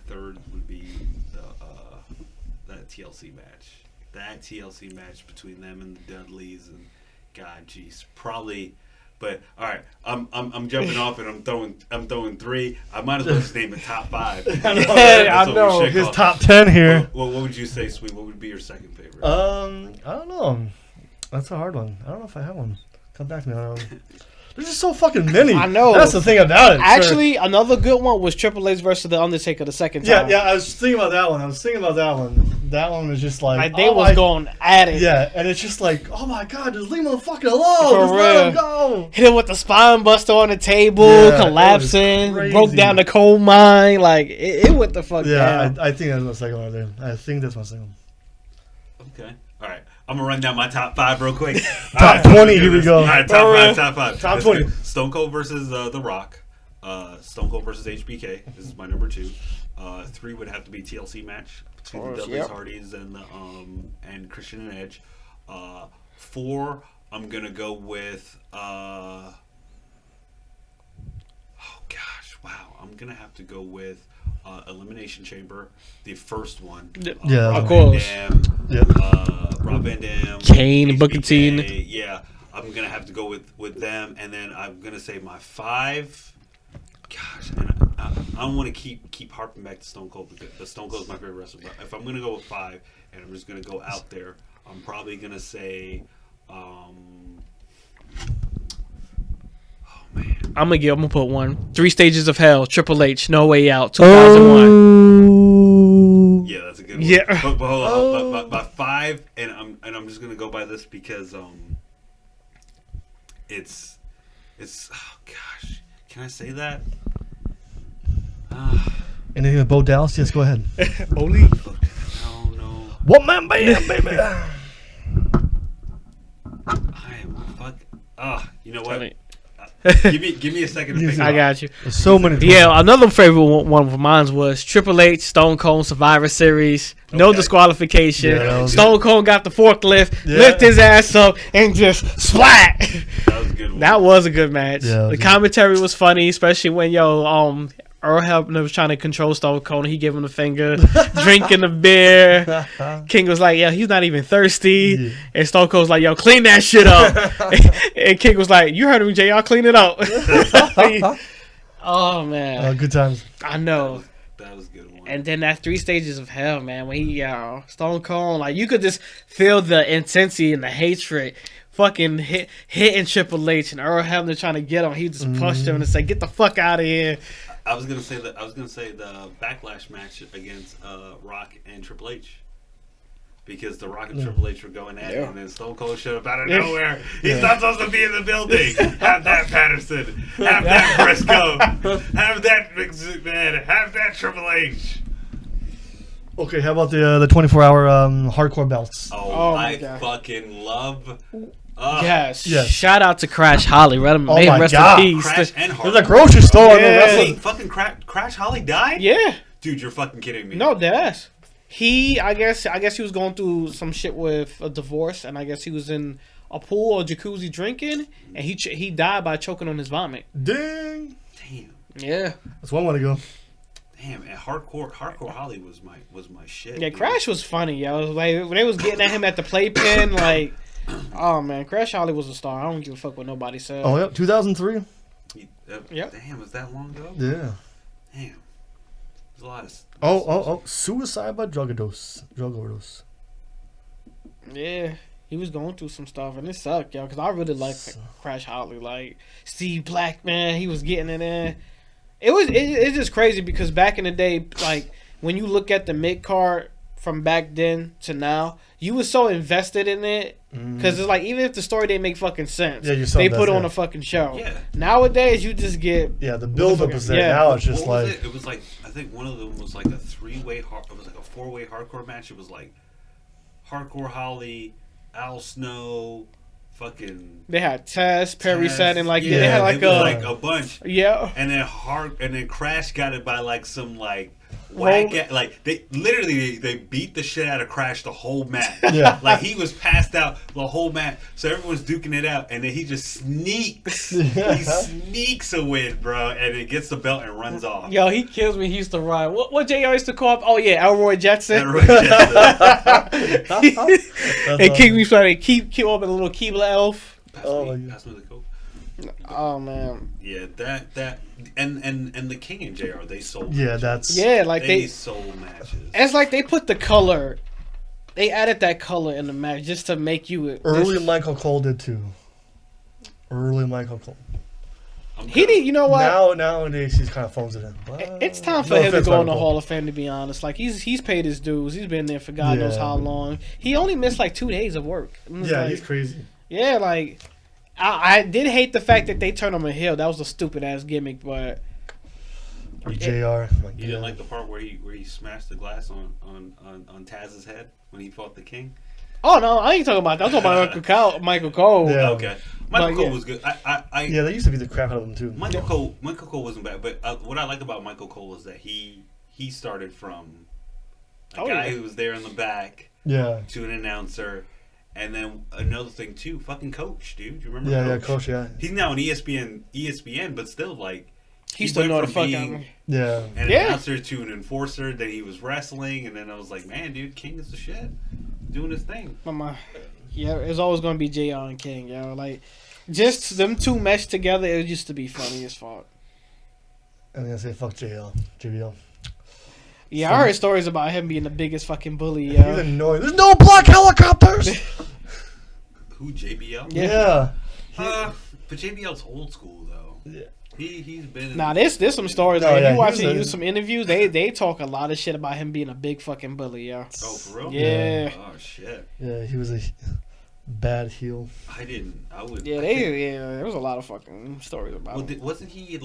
Speaker 1: third would be the that TLC match. that TLC match between them and the Dudleys and God, jeez, probably. But all right, I'm jumping off and I'm throwing 3. I might as well just name it top 5.
Speaker 2: I know.
Speaker 3: His top 10 here.
Speaker 1: What would you say, Sweet? What would be your second favorite?
Speaker 3: I don't know. That's a hard one. I don't know if I have one. Come back to me. There's just so fucking many.
Speaker 2: I know.
Speaker 3: That's the thing about it.
Speaker 2: Actually, another good one was Triple H versus The Undertaker the second time.
Speaker 3: Yeah, I was thinking about that one. That one was just like
Speaker 2: They was going at it.
Speaker 3: Yeah, and it's just like, oh my god, just leave him fucking alone.
Speaker 2: For
Speaker 3: Just
Speaker 2: real.
Speaker 3: let him go.
Speaker 2: Hit him with the spine buster on the table,
Speaker 3: Yeah,
Speaker 2: collapsing,
Speaker 3: it was crazy.
Speaker 2: broke down the coal mine. Like, it went the fuck
Speaker 3: Yeah,
Speaker 2: down.
Speaker 3: I think that's my second one there. I think that's my second one.
Speaker 1: Okay. All right. I'm going to run down my top 5 real quick.
Speaker 3: Top 20, here we go.
Speaker 1: All right, top 5.
Speaker 3: Top
Speaker 1: Let's
Speaker 3: 20.
Speaker 1: do Stone Cold versus The Rock. Stone Cold versus HBK. This is my number 2. 3 would have to be TLC match between the
Speaker 2: Of course,
Speaker 1: Dudleys,
Speaker 2: yep.
Speaker 1: Hardys, and Christian and Edge. 4, I'm going to go with... oh, gosh. Wow. I'm going to have to go with... Elimination Chamber, the first one.
Speaker 3: Yeah,
Speaker 1: Rob
Speaker 2: of course.
Speaker 1: Van Dam,
Speaker 3: Yep.
Speaker 1: Rob Van Dam,
Speaker 2: Kane,
Speaker 1: HBK,
Speaker 2: Booker T.
Speaker 1: Yeah, I'm gonna have to go with them, and then I'm gonna say my 5. Gosh, and I don't want to keep harping back to Stone Cold because Stone Cold is my favorite wrestler. But if I'm gonna go with 5, and I'm just gonna go out there, I'm probably gonna say.
Speaker 2: I'm gonna put one. 3 Stages of Hell, Triple H, No Way Out, 2001.
Speaker 1: Yeah, that's a good one.
Speaker 2: Yeah.
Speaker 1: But hold on, by 5, and I'm just gonna go by this because it's oh gosh, can I say that?
Speaker 3: Anything with Bo Dallas? Yes, go ahead.
Speaker 2: Holy.
Speaker 1: No.
Speaker 3: One man band, baby.
Speaker 1: I am you know what? give me a second to think.
Speaker 2: I got you.
Speaker 3: There's so many.
Speaker 2: Yeah, another favorite one of mine was Triple H, Stone Cold Survivor Series. No
Speaker 1: Okay.
Speaker 2: disqualification.
Speaker 3: Yeah, that was
Speaker 2: Stone Cold got the forklift,
Speaker 3: Yeah.
Speaker 2: lift his ass up, and just splat.
Speaker 1: That was a good one.
Speaker 2: That was a good match.
Speaker 3: Yeah,
Speaker 2: The commentary was funny, especially when Earl Hebner was trying to control Stone Cold and he gave him the finger, drinking the beer. King was like, yeah, he's not even thirsty.
Speaker 3: Yeah.
Speaker 2: And Stone Cold's like, yo, clean that shit up. And King was like, you heard him, JR, clean it up. Oh, man.
Speaker 3: Good times.
Speaker 2: I know.
Speaker 1: That was a good one.
Speaker 2: And then that 3 Stages of Hell, man, when he, Stone Cold, like, you could just feel the intensity and the hatred. Fucking hitting Triple H and Earl Hebner trying to get him. He just pushed him and say, get the fuck out of here.
Speaker 1: I was gonna say the Backlash match against Rock and Triple H, because the Rock and Triple H were going at it, and then Stone Cold showed up out of nowhere. He's not supposed to be in the building. Have that Patterson. Have that Briscoe. Have that McMahon. Have that Triple H.
Speaker 3: Okay, how about the 24-hour hardcore belts?
Speaker 1: Oh,
Speaker 2: my
Speaker 1: I
Speaker 2: God.
Speaker 1: fucking love.
Speaker 2: Yes.
Speaker 3: Yes.
Speaker 2: Shout out to Crash Holly. May
Speaker 3: my
Speaker 2: rest
Speaker 3: God.
Speaker 2: in peace.
Speaker 1: Crash and
Speaker 3: There's a
Speaker 1: Hardy.
Speaker 3: grocery store in the
Speaker 2: Yeah.
Speaker 3: wrestling.
Speaker 1: Wait, fucking Crash Holly died?
Speaker 2: Yeah.
Speaker 1: Dude, you're fucking kidding me.
Speaker 2: No, deadass. I guess he was going through some shit with a divorce, and I guess he was in a pool or jacuzzi drinking, and he died by choking on his vomit.
Speaker 3: Ding.
Speaker 1: Damn.
Speaker 2: Yeah.
Speaker 3: That's one way to go.
Speaker 1: Damn, and hardcore Holly was my shit.
Speaker 2: Yeah,
Speaker 1: dude.
Speaker 2: Crash was funny, yo. Like when they was getting at him at the playpen, like, oh man, Crash Holly was a star. I don't give a fuck what nobody said.
Speaker 3: Oh, yep, 2003.
Speaker 2: Yep.
Speaker 1: Damn, was that long ago?
Speaker 3: Yeah.
Speaker 1: Damn. There's a lot of.
Speaker 3: Oh. Suicide by drug overdose.
Speaker 2: Yeah, he was going through some stuff, and it sucked, yo. Because I really liked Crash Holly. Like Steve Black, man, he was getting it in. It's just crazy because back in the day, like when you look at the mid card from back then to now, you was so invested in it because it's like even if the story didn't make fucking sense,
Speaker 3: Yeah, you're so
Speaker 2: they put
Speaker 3: invested.
Speaker 2: on a fucking show.
Speaker 1: Yeah.
Speaker 2: Nowadays, you just get
Speaker 3: Yeah, the build-up is there.
Speaker 2: Yeah.
Speaker 3: Now it's just
Speaker 1: What was
Speaker 3: like...
Speaker 1: it? It was like, I think one of them was like a 3-way. It was like a 4-way hardcore match. It was like Hardcore Holly, Al Snow, fucking.
Speaker 2: they had Tess, Perry
Speaker 1: Taz.
Speaker 2: said, and like
Speaker 3: Yeah,
Speaker 2: they had
Speaker 1: it was like a bunch.
Speaker 2: yeah.
Speaker 1: And then Crash got it by like some like whack at, like they literally they beat the shit out of Crash the whole match.
Speaker 3: Yeah.
Speaker 1: Like he was passed out the whole match, so everyone's duking it out, and then he just sneaks. He sneaks a win, bro, and it gets the belt and runs off.
Speaker 2: Yo, he kills me. He used to run. What JR used to call up? Oh yeah, Elroy Jetson.
Speaker 1: Elroy Jetson.
Speaker 2: And keep me trying to keep up a little Keebler elf.
Speaker 1: Pass me the coke.
Speaker 2: Oh man.
Speaker 1: Yeah, that and the King and JR, they sold.
Speaker 3: Yeah,
Speaker 1: matches.
Speaker 3: that's
Speaker 2: like
Speaker 1: they sold matches.
Speaker 2: It's like they put the color. They added that color in the match just to make you.
Speaker 3: early. Michael Cole did too. Early Michael Cole.
Speaker 2: He did. You know what?
Speaker 3: Nowadays he's kind of phones it in. But
Speaker 2: It's time for him to go in the Hall of Fame. To be honest, like he's paid his dues. He's been there for God knows how long. He only missed like 2 days of work.
Speaker 3: Yeah,
Speaker 2: like,
Speaker 3: he's crazy.
Speaker 2: Yeah, like I did hate the fact that they turned him a heel. That was a stupid ass gimmick, but.
Speaker 3: Or JR.
Speaker 1: You didn't like the part where he smashed the glass on Taz's head when he fought the King?
Speaker 2: Oh no, I ain't talking about that. I'm talking about Michael Cole.
Speaker 3: Yeah.
Speaker 1: Okay, Michael Cole was good.
Speaker 3: Yeah, they used to beat the crap out of him too.
Speaker 1: Michael Cole wasn't bad, but what I like about Michael Cole is that he started from a guy who was there in the back, to an announcer, and then another thing too, fucking coach, dude. You remember?
Speaker 3: Yeah, Coach. Yeah,
Speaker 1: he's now on ESPN, but still like.
Speaker 2: He still know the fuck out of me.
Speaker 3: Yeah.
Speaker 1: An announcer to an enforcer, then he was wrestling, and then I was like, man, dude, King is the shit. Doing his thing.
Speaker 2: Yeah, it's always going to be JR and King, yo. Like, just them two meshed together, it used to be funny as fuck.
Speaker 3: I'm going to say fuck JBL.
Speaker 2: Yeah, I heard stories about him being the biggest fucking bully, yo.
Speaker 3: He's annoying. There's no black helicopters!
Speaker 1: Who, JBL?
Speaker 3: Yeah.
Speaker 1: But JBL's old school, though.
Speaker 3: Yeah.
Speaker 1: He's been.
Speaker 2: Nah, there's some stories.
Speaker 3: Oh,
Speaker 2: Like,
Speaker 3: yeah,
Speaker 2: if you watch some interviews, they talk a lot of shit about him being a big fucking bully, yo.
Speaker 1: Oh, for real?
Speaker 2: Yeah.
Speaker 1: Oh shit.
Speaker 3: Yeah, he was a bad heel.
Speaker 1: I would.
Speaker 2: Yeah, there was a lot of fucking stories about him.
Speaker 1: Wasn't he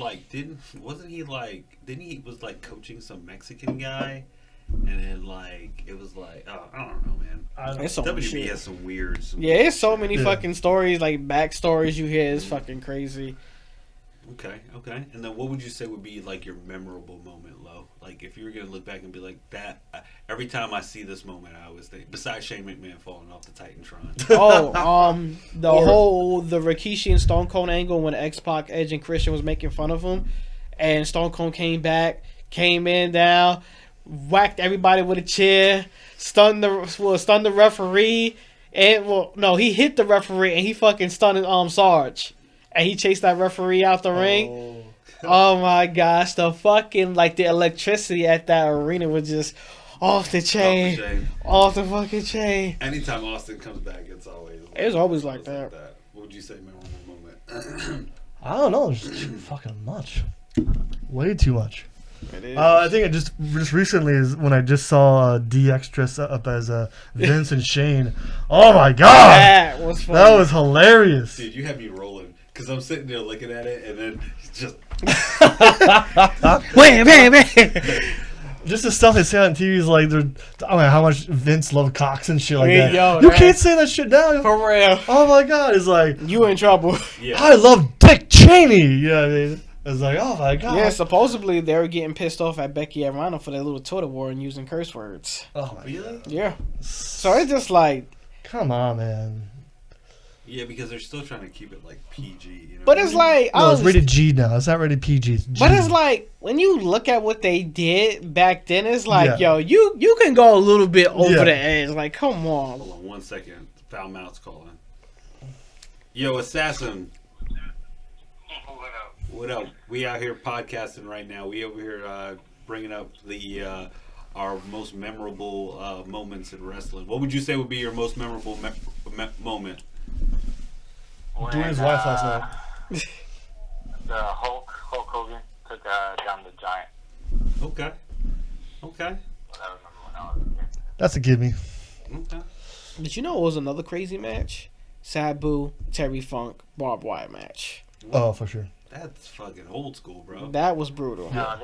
Speaker 1: was like coaching some Mexican guy, and then like it was like I don't know, man.
Speaker 2: It's so much
Speaker 1: WB
Speaker 2: shit.
Speaker 1: has some weird.
Speaker 2: Yeah, it's so many fucking stories, like backstories you hear. It's fucking crazy.
Speaker 1: Okay. And then what would you say would be like your memorable moment, Lo? Like if you were gonna look back and be like that, every time I see this moment, I always think. Besides Shane McMahon falling off the Titantron.
Speaker 2: The Rikishi and Stone Cold angle when X-Pac, Edge, and Christian was making fun of him, and Stone Cold came in down, whacked everybody with a chair, stunned the referee, and he hit the referee and he fucking stunned Sarge. And he chased that referee out the ring. Oh my gosh, the fucking the electricity at that arena was just off the chain, off the fucking chain.
Speaker 1: Anytime Austin comes back, it's
Speaker 2: always like that.
Speaker 1: What would you say memorable moment?
Speaker 3: I don't know, just too fucking much, way too much.
Speaker 2: It is.
Speaker 3: I think it just recently is when I just saw DX dress up as Vince and Shane. Oh my god,
Speaker 2: that was funny.
Speaker 3: That was hilarious.
Speaker 1: Dude, you had me rolling. Because I'm sitting there looking at it, and then it's just...
Speaker 2: Wait.
Speaker 3: Just the stuff they say on TV is like, I don't know how much Vince loved cocks and shit like that.
Speaker 2: Yo,
Speaker 3: you can't say that shit now.
Speaker 2: For real.
Speaker 3: Oh my god, it's like...
Speaker 2: You in trouble.
Speaker 1: Yeah.
Speaker 3: I love Dick Cheney. You know what I mean? It's like, oh my god.
Speaker 2: Yeah, supposedly they were getting pissed off at Becky and Ronald for their little Twitter war and using curse words.
Speaker 3: Oh my
Speaker 1: really?
Speaker 3: god.
Speaker 2: Yeah. So it's just like...
Speaker 3: Come on, man.
Speaker 1: Yeah, because they're still trying to keep it like PG. You know
Speaker 2: But it's like...
Speaker 3: No, it's rated G now. It's not rated PG. It's G.
Speaker 2: But it's like, when you look at what they did back then, it's like, yo, you can go a little bit over the edge. Like, come on.
Speaker 1: Hold on 1 second. Foul mouth's calling. Yo, Assassin. What up? We out here podcasting right now. We over here bringing up our most memorable moments in wrestling. What would you say would be your most memorable moment?
Speaker 4: Doing
Speaker 3: his wife last night.
Speaker 4: The Hulk Hogan took down the Giant.
Speaker 1: Okay.
Speaker 4: I remember when I was a kid.
Speaker 3: That's a gimme.
Speaker 1: Okay.
Speaker 2: Did you know it was another crazy match? Sabu, Terry Funk, barbed wire match.
Speaker 3: Oh, for sure.
Speaker 1: That's fucking old school, bro.
Speaker 2: That was brutal.
Speaker 4: No,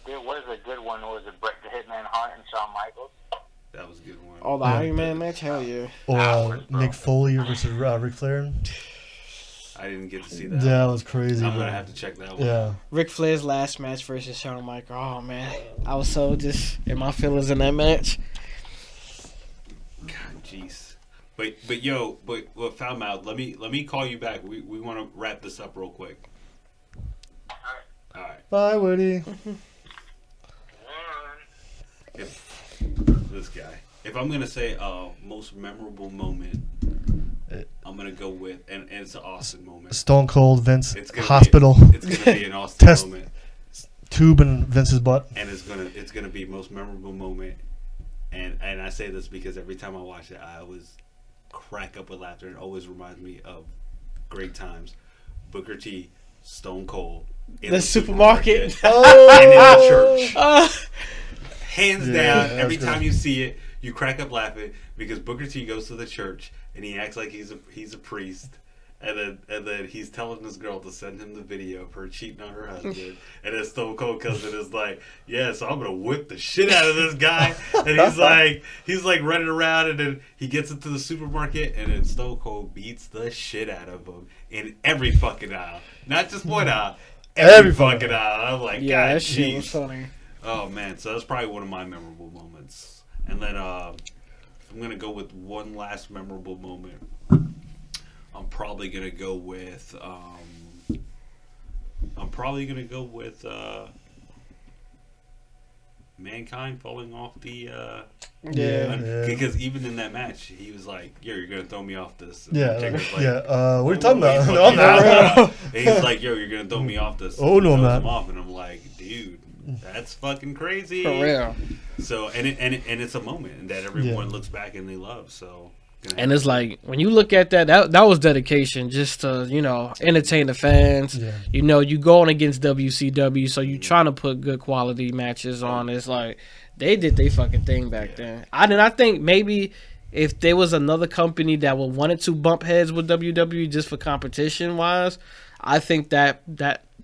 Speaker 4: there was a good one. Was it Bret the Hitman Hart and Shawn Michaels?
Speaker 1: That was a good one.
Speaker 2: Oh, the Iron Man match? Hell yeah.
Speaker 3: Or Mick Foley versus Ric Flair.
Speaker 1: I didn't get to see that.
Speaker 3: That was crazy.
Speaker 1: I'm
Speaker 3: man.
Speaker 1: gonna have to check that one.
Speaker 3: Yeah.
Speaker 2: Ric Flair's last match versus Shawn Michaels. Oh man, I was so just in my feelings in that match.
Speaker 1: God, jeez. But foul mouth. Let me call you back. We want to wrap this up real quick. All right.
Speaker 3: Bye, Woody.
Speaker 1: If this guy, if I'm gonna say most memorable moment, I'm gonna go with and it's an Austin moment.
Speaker 3: Stone Cold Vince
Speaker 1: It's gonna
Speaker 3: hospital
Speaker 1: It's gonna be an Austin
Speaker 3: Test-
Speaker 1: moment,
Speaker 3: tube in Vince's butt.
Speaker 1: and it's gonna be most memorable moment. And I say this because every time I watch it, I always crack up with laughter, and it always reminds me of great times. Booker T, Stone Cold, in
Speaker 2: The supermarket.
Speaker 1: and in the church. Hands
Speaker 3: Yeah,
Speaker 1: down,
Speaker 3: that's
Speaker 1: every
Speaker 3: good.
Speaker 1: time you see it, you crack up laughing because Booker T goes to the church and he acts like he's a priest, and then he's telling this girl to send him the video of her cheating on her husband, and then Stone Cold comes and is like, "Yeah, so I'm gonna whip the shit out of this guy," and he's like running around, and then he gets into the supermarket, and then Stone Cold beats the shit out of him in every fucking aisle, not just one aisle, every fucking aisle. I'm like,
Speaker 2: Yeah,
Speaker 1: God,
Speaker 2: that shit was
Speaker 1: jeez.
Speaker 2: funny.
Speaker 1: Oh man, so that's probably one of my memorable moments. And then I'm gonna go with one last memorable moment. I'm probably gonna go with Mankind falling off the
Speaker 2: Yeah.
Speaker 1: because even in that match he was like, "Yo, you're gonna throw me off this." And
Speaker 3: Yeah,
Speaker 1: Undertaker's like,
Speaker 3: what are you talking about?
Speaker 1: Wait,
Speaker 3: No, I'm not.
Speaker 1: and he's like, "Yo, you're gonna throw me off this."
Speaker 3: Oh, no, I'm
Speaker 1: Throws
Speaker 3: not.
Speaker 1: him off, and I'm like, "Dude, that's fucking crazy."
Speaker 2: For real.
Speaker 1: So and it's a moment that everyone looks back and they love. So
Speaker 2: And it's like when you look at that was dedication just to, entertain the fans.
Speaker 3: Yeah.
Speaker 2: You going against WCW, so you trying to put good quality matches on. It's like they did their fucking thing back then. I think maybe if there was another company that would wanted to bump heads with WWE just for competition wise, I think that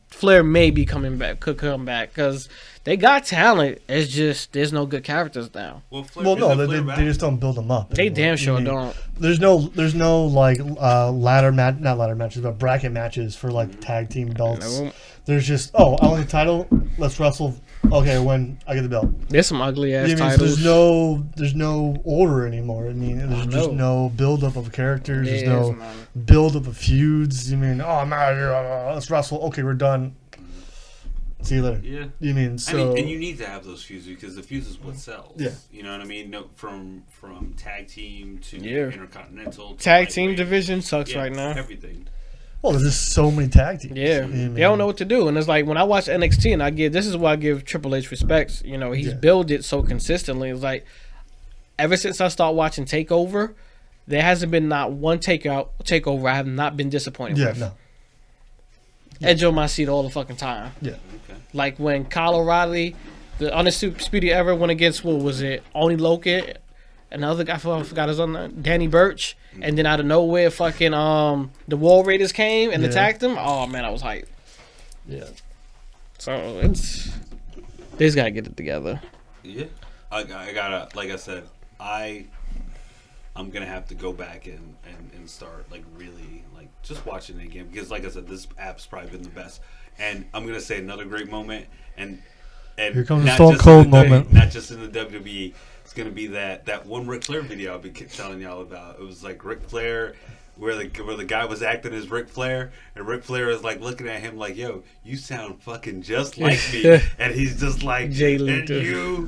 Speaker 2: Flair may be could come back because they got talent. It's just there's no good characters now.
Speaker 1: well,
Speaker 3: Well, no,
Speaker 1: isn't
Speaker 3: they
Speaker 1: Flair
Speaker 3: they just don't build them up.
Speaker 2: They
Speaker 3: anymore.
Speaker 2: damn sure
Speaker 3: I mean,
Speaker 2: don't.
Speaker 3: There's no like not ladder matches, but bracket matches for like tag team belts.
Speaker 2: Nope.
Speaker 3: There's just I want the title. Let's wrestle. Okay, when I get the belt.
Speaker 2: There's some ugly ass
Speaker 3: I mean,
Speaker 2: titles.
Speaker 3: there's no order anymore. I mean, there's just no build up of characters. There's
Speaker 2: Yes,
Speaker 3: no
Speaker 2: man.
Speaker 3: build up of feuds. You mean, oh man, let's wrestle. Okay, we're done. See you later.
Speaker 1: Yeah.
Speaker 3: You mean so?
Speaker 1: and you need to have those feuds because the feuds is what sells.
Speaker 3: Yeah.
Speaker 1: You know what I mean? No, from tag team to
Speaker 2: Yeah.
Speaker 1: intercontinental. To
Speaker 2: Tag team
Speaker 1: lightweight.
Speaker 2: division sucks
Speaker 1: Yeah,
Speaker 2: right now.
Speaker 1: Everything.
Speaker 3: Well, there's just so many tag teams.
Speaker 2: Yeah, they don't know what to do, and it's like when I watch NXT, and this is why I give Triple H respects. He's built it so consistently. It's like ever since I started watching Takeover, there hasn't been not one takeover I have not been disappointed
Speaker 3: Yeah,
Speaker 2: with.
Speaker 3: no.
Speaker 2: Edge on my seat all the fucking time.
Speaker 3: Yeah.
Speaker 1: Okay.
Speaker 2: Like when Kyle O'Reilly, the undisputed era, went against what was it? Oni Loki, another guy, I forgot his other name, Danny Burch, and then out of nowhere, fucking the War Raiders came and attacked him. Oh man, I was hyped.
Speaker 3: Yeah.
Speaker 2: So they just gotta get it together.
Speaker 1: Yeah. I gotta, like I said, I'm gonna have to go back and start like really like just watching it again because like I said, this app's probably been the best. And I'm gonna say another great moment and
Speaker 3: Here comes the
Speaker 1: not
Speaker 3: Stone
Speaker 1: just
Speaker 3: Cold
Speaker 1: in the
Speaker 3: moment.
Speaker 1: not just in the WWE. It's gonna be that one Ric Flair video I've been telling y'all about. It was like Ric Flair where the guy was acting as Ric Flair, and Ric Flair is like looking at him like, "Yo, you sound fucking just like me," and he's just like,
Speaker 2: Jay
Speaker 1: and
Speaker 2: Lethal.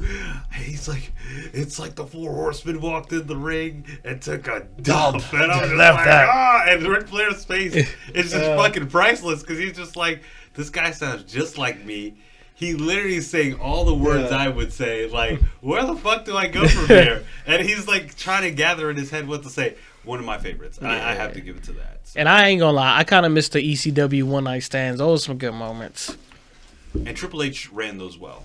Speaker 1: he's like, it's like the Four Horsemen walked in the ring and took a dump, and I'm just
Speaker 3: left
Speaker 1: like,
Speaker 3: that.
Speaker 1: and Ric Flair's face is just fucking priceless because he's just like, this guy sounds just like me. He literally is saying all the words I would say. Like, where the fuck do I go from here? And he's like trying to gather in his head what to say. One of my favorites. I have to give it to that. So.
Speaker 2: And I ain't gonna lie, I kind of missed the ECW one night stands. Those were some good moments.
Speaker 1: And Triple H ran those well.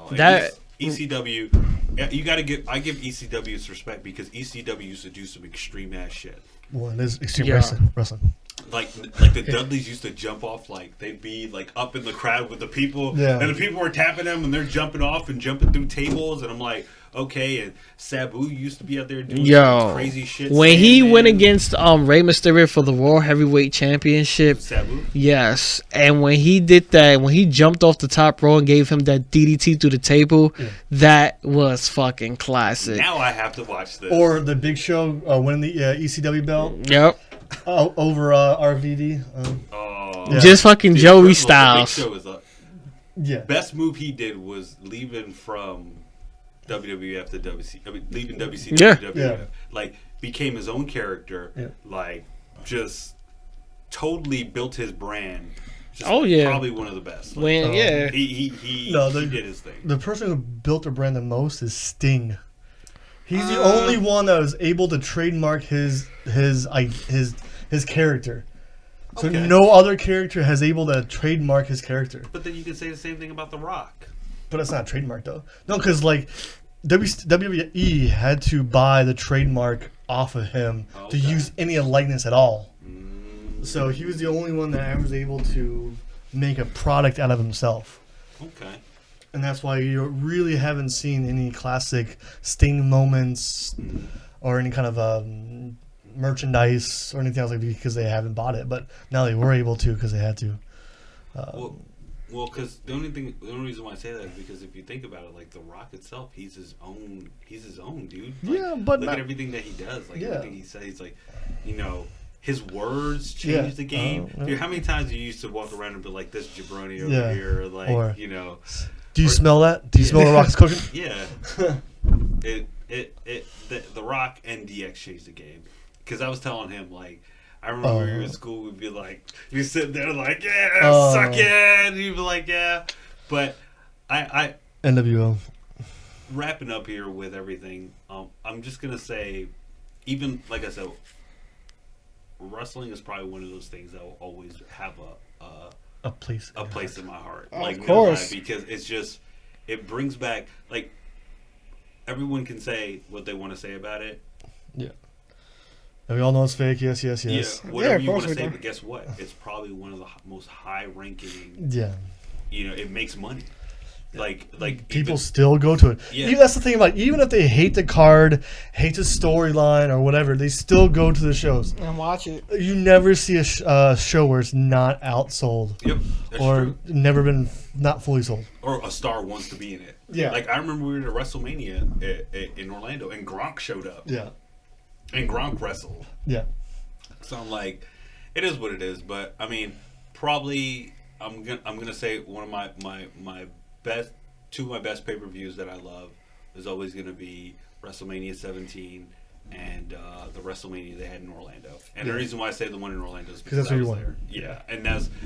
Speaker 1: And
Speaker 2: That-
Speaker 1: ECW, you gotta give. I give ECW its respect because ECW used to do some extreme ass shit.
Speaker 3: Well, it is extreme
Speaker 2: Yeah.
Speaker 3: wrestling.
Speaker 1: Like the Dudleys used to jump off, like they'd be like up in the crowd with the people,
Speaker 3: Yeah.
Speaker 1: and the people were tapping them, and they're jumping off and jumping through tables, and I'm like, okay, and Sabu used to be out there doing crazy shit.
Speaker 2: When he went against Rey Mysterio for the Raw Heavyweight Championship,
Speaker 1: Sabu?
Speaker 2: yes, and when he did that, when he jumped off the top row and gave him that DDT through the table, that was fucking classic.
Speaker 1: Now I have to watch this.
Speaker 3: Or the Big Show winning the ECW belt.
Speaker 2: Yep.
Speaker 3: Over RVD.
Speaker 2: Just fucking
Speaker 1: Dude,
Speaker 2: Joey
Speaker 1: first of all, the Big
Speaker 2: Styles.
Speaker 1: Show is best move he did was leaving from WWF to WC. I mean, leaving WCW to WWF.
Speaker 3: Yeah.
Speaker 1: Like, became his own character.
Speaker 3: Yeah.
Speaker 1: Like, just totally built his brand. Just probably one of the best. Like,
Speaker 2: When
Speaker 1: he did his thing.
Speaker 3: The person who built the brand the most is Sting. He's the only one that was able to trademark his character. So no other character has able to trademark his character.
Speaker 1: But then you can say the same thing about The Rock.
Speaker 3: But that's not a trademark though. No, because like WWE had to buy the trademark off of him to use any likeness at all. So he was the only one that was able to make a product out of himself.
Speaker 1: Okay.
Speaker 3: And that's why you really haven't seen any classic Sting moments or any kind of merchandise or anything else like that because they haven't bought it. But now they were able to because they had to.
Speaker 1: Well, because the only reason why I say that is because if you think about it, like The Rock itself, he's his own dude. Like,
Speaker 3: yeah, but
Speaker 1: look at everything that he does, like everything he says, like, you know, his words change the game. Dude, how many times you used to walk around and be like, "This jabroni over here," or like,
Speaker 3: or,
Speaker 1: you know,
Speaker 3: do you smell that? Do you smell The Rock's cooking?
Speaker 1: Yeah, the Rock and DX changed the game because I was telling him like. I remember when we were in school, we'd be like, you sit there like, suck it, and you'd be like, yeah. But I
Speaker 3: NWO.
Speaker 1: Wrapping up here with everything, I'm just going to say, even, like I said, wrestling is probably one of those things that will always have a place in my heart. Like,
Speaker 2: of course.
Speaker 1: Because it's just, it brings back, like, everyone can say what they want to say about it.
Speaker 3: Yeah. And we all know it's fake. Yes.
Speaker 1: Yeah, whatever you want to say, but guess what? It's probably one of the most high-ranking.
Speaker 3: Yeah.
Speaker 1: You know, it makes money. Like
Speaker 3: people still go to it.
Speaker 1: Yeah.
Speaker 3: Even, that's the thing about even if they hate the card, hate the storyline or whatever, they still go to the shows
Speaker 2: and watch it.
Speaker 3: You never see a show where it's not outsold.
Speaker 1: Yep, that's
Speaker 3: or
Speaker 1: true.
Speaker 3: Never been not fully sold.
Speaker 1: Or a star wants to be in it.
Speaker 3: Yeah.
Speaker 1: Like I remember we were at Wrestlemania in Orlando, and Gronk showed up.
Speaker 3: Yeah.
Speaker 1: And Gronk wrestled.
Speaker 3: Yeah.
Speaker 1: So I'm like, it is what it is. But I mean, probably I'm gonna say one of my best, two of my best pay-per-views that I love is always gonna be WrestleMania 17 and the WrestleMania they had in Orlando. And the reason why I say the one in Orlando is because
Speaker 3: that's
Speaker 1: I
Speaker 3: where
Speaker 1: was
Speaker 3: you
Speaker 1: there. Yeah,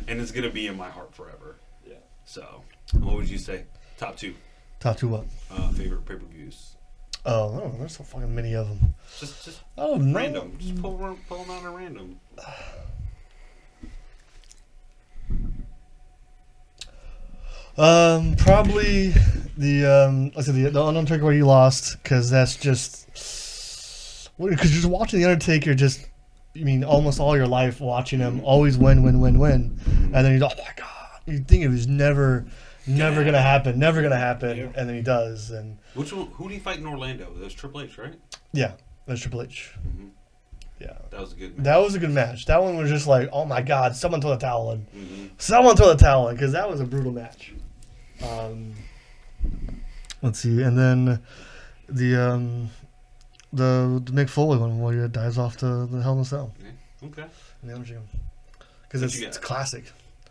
Speaker 1: and it's gonna be in my heart forever. Yeah. So, what would you say? Top two.
Speaker 3: Top two what?
Speaker 1: Favorite pay-per-views.
Speaker 3: Oh, no, there's so fucking many of them.
Speaker 1: Just
Speaker 3: random.
Speaker 1: Just pull them out at random.
Speaker 3: Probably the I said the Undertaker where he lost because that's just because you're just watching the Undertaker just almost all your life watching him always win, and then you oh my god, you think it was never gonna happen, and then he does. And
Speaker 1: which one? Who did he fight in Orlando? That was Triple H, right?
Speaker 3: Yeah, that's Triple H.
Speaker 1: Mm-hmm.
Speaker 3: Yeah,
Speaker 1: that was a good match.
Speaker 3: That was a good match. That one was just like, oh my god, someone throw the towel in. Mm-hmm. Someone throw the towel in because that was a brutal match. Let's see, and then the Mick Foley one where he dives off the Hell in a Cell.
Speaker 1: Yeah. Okay.
Speaker 3: Because it's classic.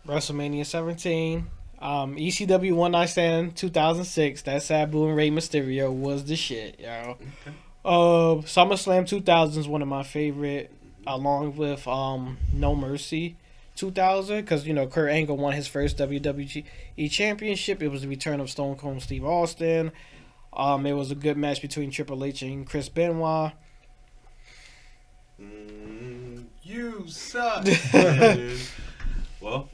Speaker 2: WrestleMania 17. ECW One Night Stand 2006. That Sabu and Rey Mysterio was the shit, yo. Okay. SummerSlam 2000 is one of my favorite, along with No Mercy 2000, because Kurt Angle won his first WWE championship. It was the return of Stone Cold Steve Austin. It was a good match between Triple H and Chris Benoit.
Speaker 1: You suck. Well,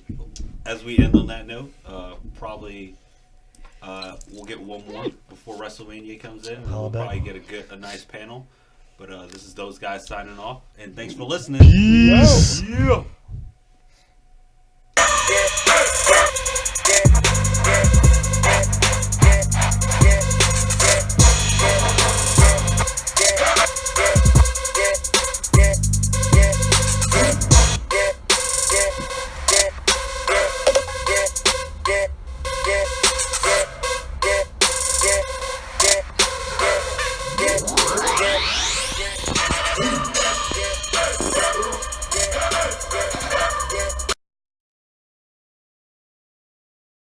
Speaker 1: as we end on that note, probably we'll get one more before WrestleMania comes in. We'll probably get a nice panel. But this is those guys signing off, and thanks for listening.
Speaker 3: Peace.
Speaker 1: Yeah.